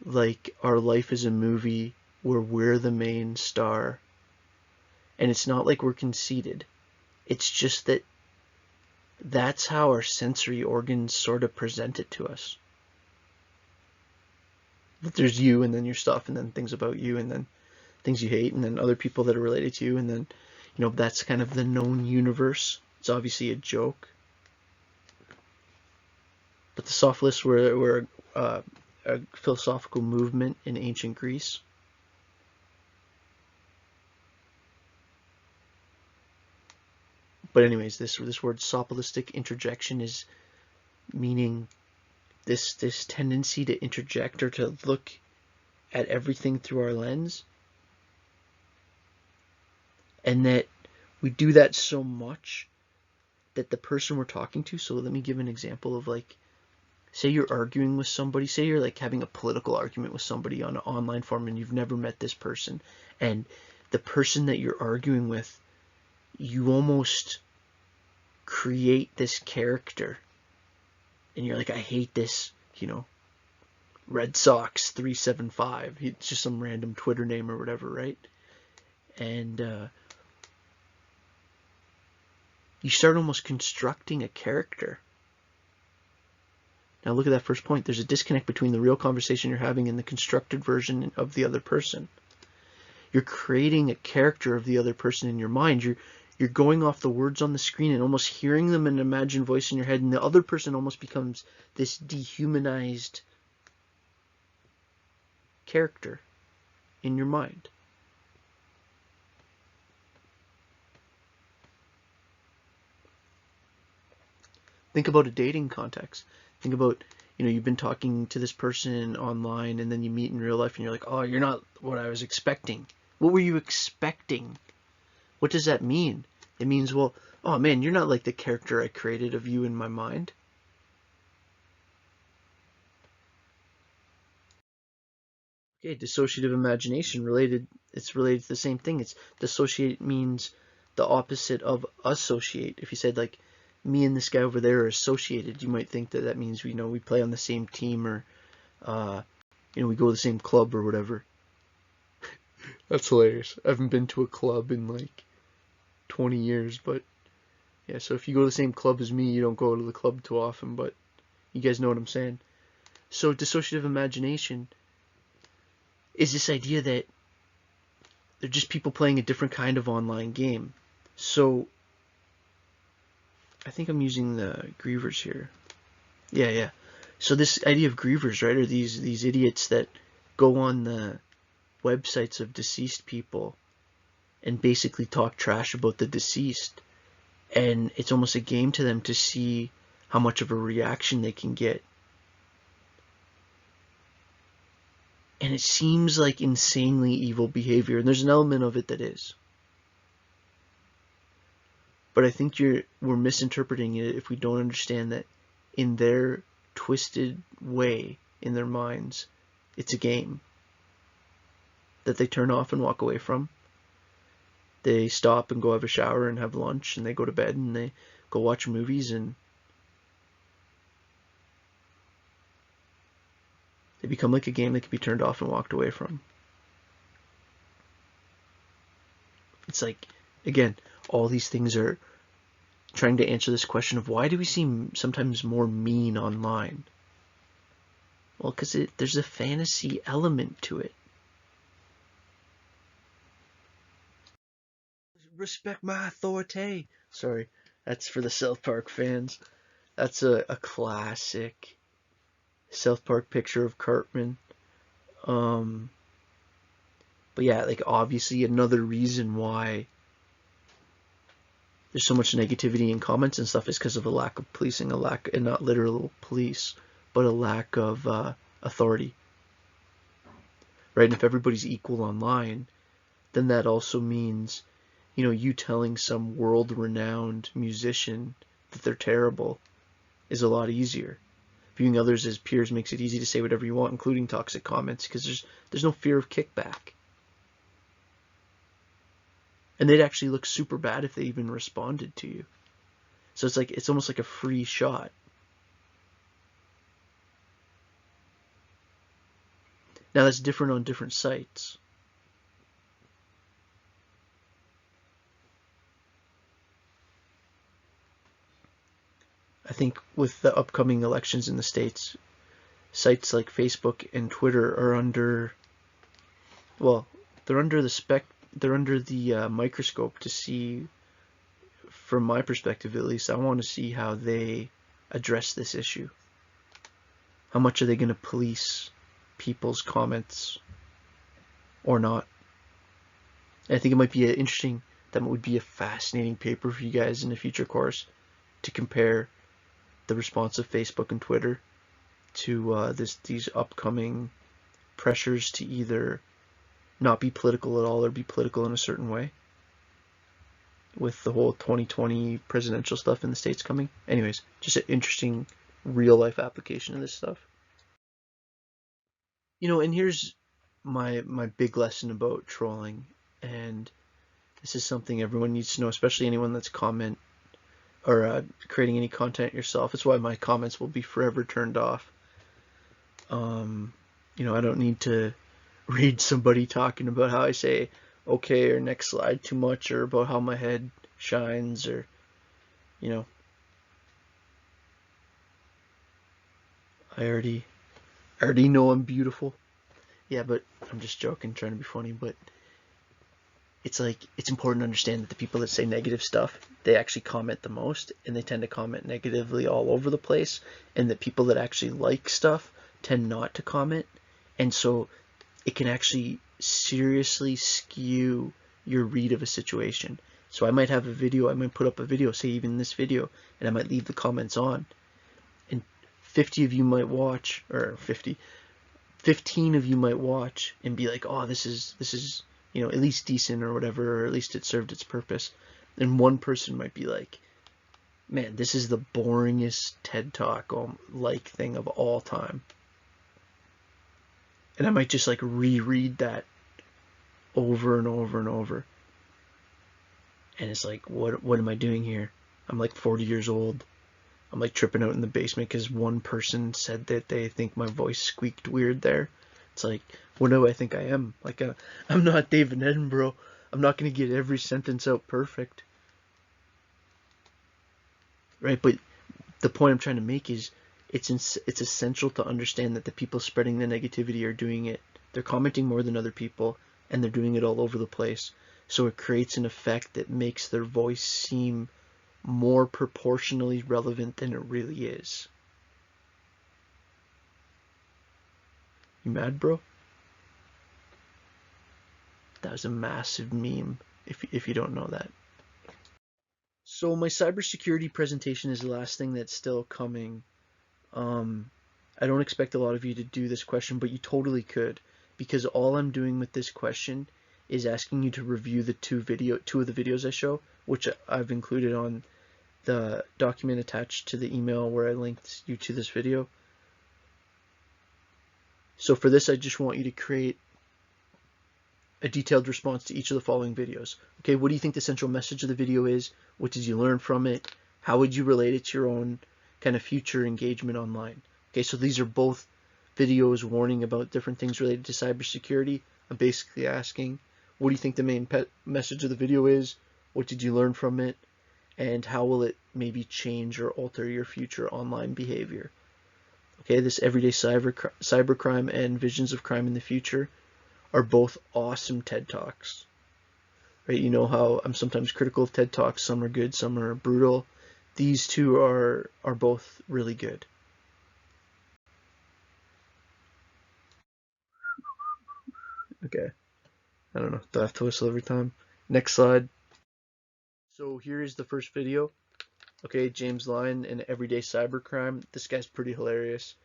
like our life is a movie where we're the main star, and it's not like we're conceited. It's just that that's how our sensory organs sort of present it to us. That there's you, and then your stuff, and then things about you, and then things you hate, and then other people that are related to you, and then, that's kind of the known universe. It's obviously a joke. But the Sophists were a philosophical movement in ancient Greece. But anyways, this word sophilistic interjection is meaning this tendency to interject or to look at everything through our lens, and that we do that so much that the person we're talking to, so let me give an example of, like, say you're arguing with somebody, say you're like having a political argument with somebody on an online forum and you've never met this person, and the person that you're arguing with, you almost create this character, and you're like, I hate this, you know, Red Sox 375. It's just some random Twitter name or whatever, right? And you start almost constructing a character. Now look at that first point. There's a disconnect between the real conversation you're having and the constructed version of the other person. You're creating a character of the other person in your mind. You're going off the words on the screen and almost hearing them in an imagined voice in your head, and the other person almost becomes this dehumanized character in your mind. Think about a dating context. Think about, you know, you've been talking to this person online and then you meet in real life and you're like, oh, you're not what I was expecting. What were you expecting? What does that mean? It means, well, oh man, you're not like the character I created of you in my mind. Okay, dissociative imagination, it's related to the same thing. It's dissociate means the opposite of associate. If you said, like, me and this guy over there are associated, you might think that means, you know, we play on the same team, or you know, we go to the same club or whatever. That's hilarious. I haven't been to a club in like 20 years, but yeah, so if you go to the same club as me, you don't go to the club too often, but you guys know what I'm saying. So dissociative imagination is this idea that they're just people playing a different kind of online game. So I think I'm using the grievers here. Yeah. So this idea of grievers, right, are these idiots that go on the websites of deceased people and basically talk trash about the deceased. And it's almost a game to them to see how much of a reaction they can get. And it seems like insanely evil behavior, and there's an element of it that is. But I think we're misinterpreting it if we don't understand that in their twisted way, in their minds, it's a game that they turn off and walk away from. They stop and go have a shower and have lunch, and they go to bed and they go watch movies, and they become like a game that can be turned off and walked away from. It's like, again, all these things are trying to answer this question of why do we seem sometimes more mean online? Well, because there's a fantasy element to it. Respect my authority. Sorry, that's for the South Park fans. That's a classic South Park picture of Cartman. But yeah, like, obviously another reason why there's so much negativity in comments and stuff is because of a lack of policing, and not literal police, but a lack of authority. Right? And if everybody's equal online, then that also means, you know, you telling some world-renowned musician that they're terrible is a lot easier. Viewing others as peers makes it easy to say whatever you want, including toxic comments, because there's no fear of kickback. And they'd actually look super bad if they even responded to you. So it's almost like a free shot. Now that's different on different sites. I think with the upcoming elections in the States, sites like Facebook and Twitter are under, well, they're under the microscope to see, from my perspective at least, I want to see how they address this issue. How much are they going to police people's comments or not? And I think it might be interesting, that would be a fascinating paper for you guys in a future course, to compare the response of Facebook and Twitter to these upcoming pressures to either not be political at all or be political in a certain way, with the whole 2020 presidential stuff in the States coming. Anyways, just an interesting real life application of this stuff. You know, and here's my big lesson about trolling, and this is something everyone needs to know, especially anyone that's creating any content yourself. It's why my comments will be forever turned off. You know, I don't need to read somebody talking about how I say okay or next slide too much, or about how my head shines, or, you know, I already know I'm beautiful. Yeah, but I'm just joking, trying to be funny. But it's like, it's important to understand that the people that say negative stuff, they actually comment the most, and they tend to comment negatively all over the place, and the people that actually like stuff tend not to comment. And so it can actually seriously skew your read of a situation. So I might have a video, I might put up a video, say even this video, and I might leave the comments on, and 50 of you might watch, or 15 of you might watch and be like, oh, this is, you know, at least decent or whatever, or at least it served its purpose. And one person might be like, man, this is the boringest TED Talk like thing of all time. And I might just like reread that over and over and over. And it's like, what am I doing here? I'm like 40 years old. I'm like tripping out in the basement because one person said that they think my voice squeaked weird there. It's like, what do I think I am? Like, I'm not David Attenborough. I'm not going to get every sentence out perfect. Right? But the point I'm trying to make is, it's essential to understand that the people spreading the negativity are doing it. They're commenting more than other people, and they're doing it all over the place. So it creates an effect that makes their voice seem more proportionally relevant than it really is. You mad, bro? That was a massive meme, if you don't know that. So my cybersecurity presentation is the last thing that's still coming. I don't expect a lot of you to do this question, but you totally could, because all I'm doing with this question is asking you to review the two of the videos I show, which I've included on the document attached to the email where I linked you to this video. So for this, I just want you to create a detailed response to each of the following videos. Okay, what do you think the central message of the video is? What did you learn from it? How would you relate it to your own kind of future engagement online? Okay, so these are both videos warning about different things related to cybersecurity. I'm basically asking, what do you think the main message of the video is? What did you learn from it? And how will it maybe change or alter your future online behavior? Okay, this everyday cybercrime and visions of crime in the future are both awesome TED Talks. Right? You know how I'm sometimes critical of TED Talks. Some are good, some are brutal. These two are both really good. Okay. I don't know. Do I have to whistle every time? Next slide. So here is the first video. Okay, James Lyon and everyday cybercrime. This guy's pretty hilarious.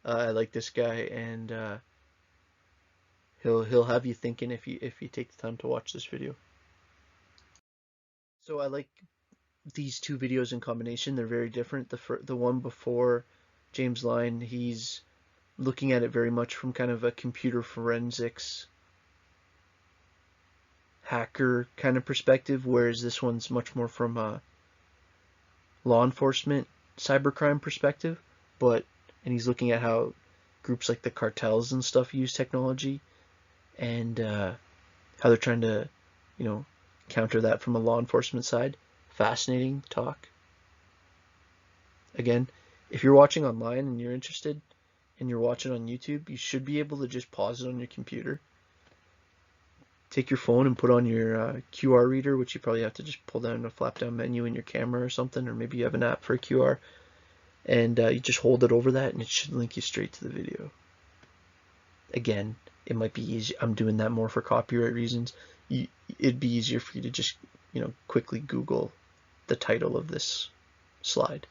I like this guy, and he'll have you thinking if you take the time to watch this video. So I like these two videos in combination. They're very different. The one before James Lyon, he's looking at it very much from kind of a computer forensics hacker kind of perspective, whereas this one's much more from a law enforcement cybercrime perspective. And he's looking at how groups like the cartels and stuff use technology, and how they're trying to, you know, counter that from a law enforcement side. Fascinating talk. Again, if you're watching online and you're interested and you're watching on YouTube, you should be able to just pause it on your computer. Take your phone and put on your QR reader, which you probably have to just pull down a flap down menu in your camera or something, or maybe you have an app for QR, and you just hold it over that and it should link you straight to the video. Again, it might be easy. I'm doing that more for copyright reasons. It'd be easier for you to just, quickly Google the title of this slide.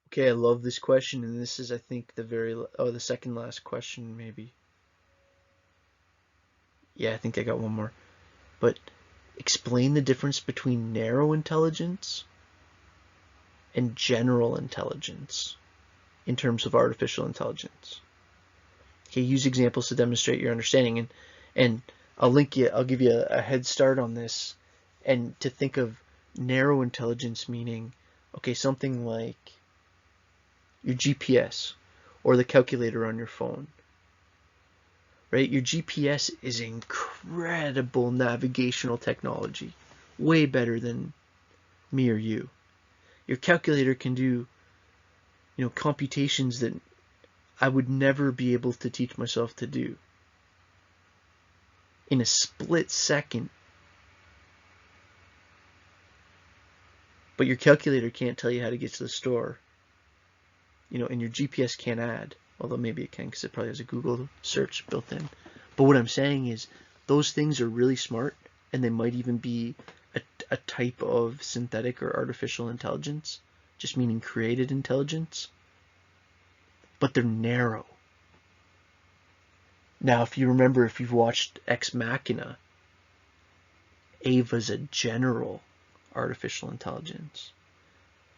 Okay, I love this question, and this is, I think, the second last question, maybe. Yeah, I think I got one more. But explain the difference between narrow intelligence and general intelligence in terms of artificial intelligence. Okay, use examples to demonstrate your understanding, and I'll give you a head start on this, and to think of narrow intelligence meaning, okay, something like your GPS or the calculator on your phone. Right? Your GPS is incredible navigational technology, way better than me or you. Your calculator can do, computations that I would never be able to teach myself to do in a split second. But your calculator can't tell you how to get to the store, and your GPS can't add. Although maybe it can, because it probably has a Google search built in. But what I'm saying is those things are really smart, and they might even be a type of synthetic or artificial intelligence, just meaning created intelligence. But they're narrow. Now, if you remember, if you've watched Ex Machina, Ava's a general artificial intelligence.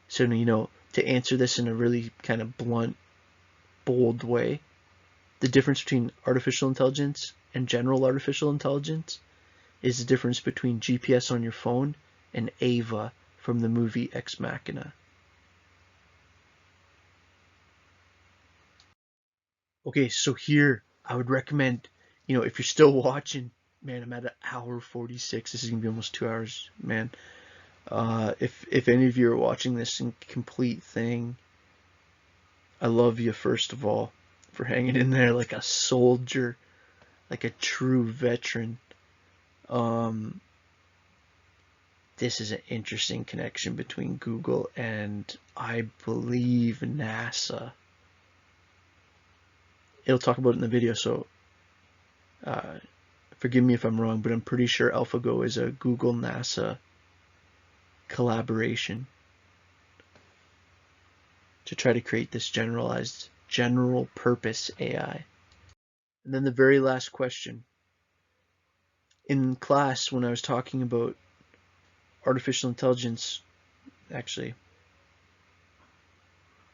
So, to answer this in a really kind of blunt, bold way, the difference between artificial intelligence and general artificial intelligence is the difference between GPS on your phone and Ava from the movie Ex Machina. Okay, so here I would recommend, if you're still watching, man, I'm at an hour 46. This is gonna be almost 2 hours, man. If any of you are watching this in complete thing, I love you, first of all, for hanging in there like a soldier, like a true veteran. This is an interesting connection between Google and, I believe, NASA. It'll talk about it in the video, so forgive me if I'm wrong, but I'm pretty sure AlphaGo is a Google-NASA collaboration to try to create this generalized, general purpose AI. And then the very last question. In class, when I was talking about artificial intelligence, actually,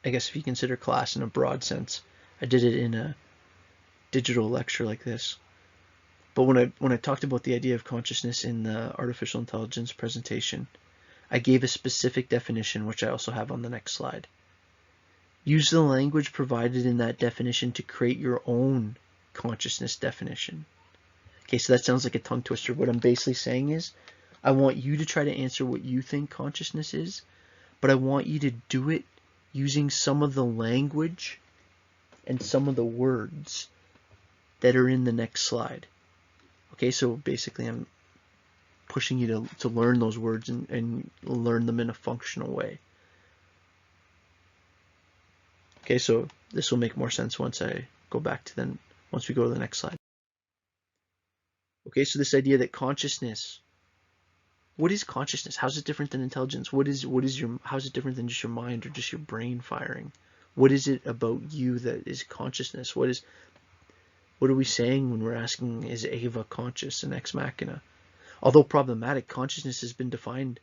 I guess if you consider class in a broad sense, I did it in a digital lecture like this. But when I talked about the idea of consciousness in the artificial intelligence presentation, I gave a specific definition, which I also have on the next slide. Use the language provided in that definition to create your own consciousness definition. Okay, so that sounds like a tongue twister. What I'm basically saying is, I want you to try to answer what you think consciousness is, but I want you to do it using some of the language and some of the words that are in the next slide. Okay, so basically I'm pushing you to learn those words and learn them in a functional way. Okay, so this will make more sense once I go back to once we go to the next slide. Okay, so this idea that consciousness, what is consciousness? How's it different than intelligence? How's it different than just your mind or just your brain firing? What is it about you that is consciousness? What are we saying when we're asking, is Ava conscious in Ex Machina? Although problematic, consciousness has been defined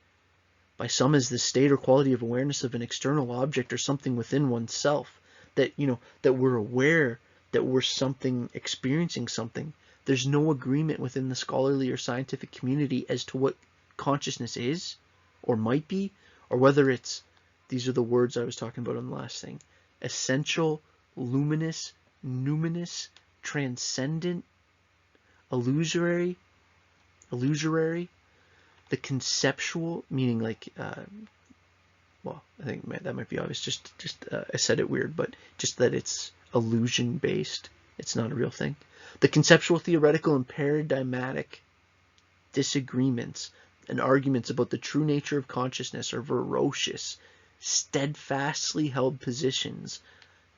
by some as the state or quality of awareness of an external object or something within oneself, that that we're aware that we're experiencing something. There's no agreement within the scholarly or scientific community as to what consciousness is or might be, or whether it's, these are the words I was talking about on the last thing, essential, luminous, numinous, transcendent, illusory, the conceptual, meaning like, well, I think that might be obvious, just I said it weird, but just that it's illusion based, it's not a real thing. The conceptual, theoretical, and paradigmatic disagreements, and arguments about the true nature of consciousness are ferocious, steadfastly held positions,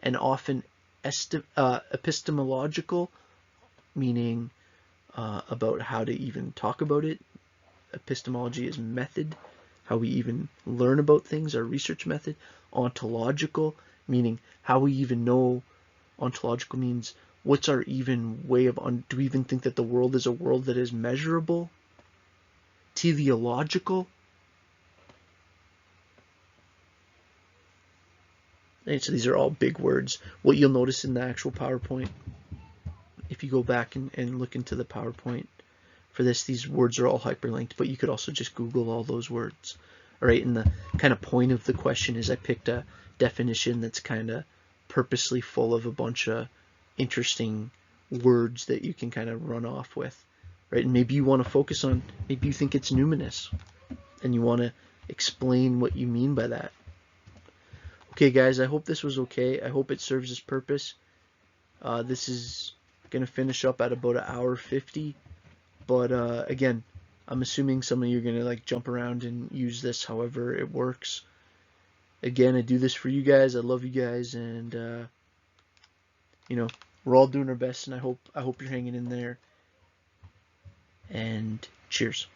and often epistemological, meaning about how to even talk about it. Epistemology is method, how we even learn about things, our research method. Ontological, meaning how we even know. Ontological means what's our even way of, do we even think that the world is a world that is measurable? Teleological. And so these are all big words. What you'll notice in the actual PowerPoint, if you go back and look into the PowerPoint for this, these words are all hyperlinked, but you could also just Google all those words. All right, and the kind of point of the question is I picked a definition that's kind of purposely full of a bunch of interesting words that you can kind of run off with, right? And maybe you want to focus on, maybe you think it's numinous and you want to explain what you mean by that. Okay, guys, I hope this was okay. I hope it serves its purpose. This is going to finish up at about 1:50, but again, I'm assuming some of you are going to like jump around and use this however it works. Again, I do this for you guys. I love you guys, and you know, we're all doing our best, and I hope you're hanging in there. And cheers.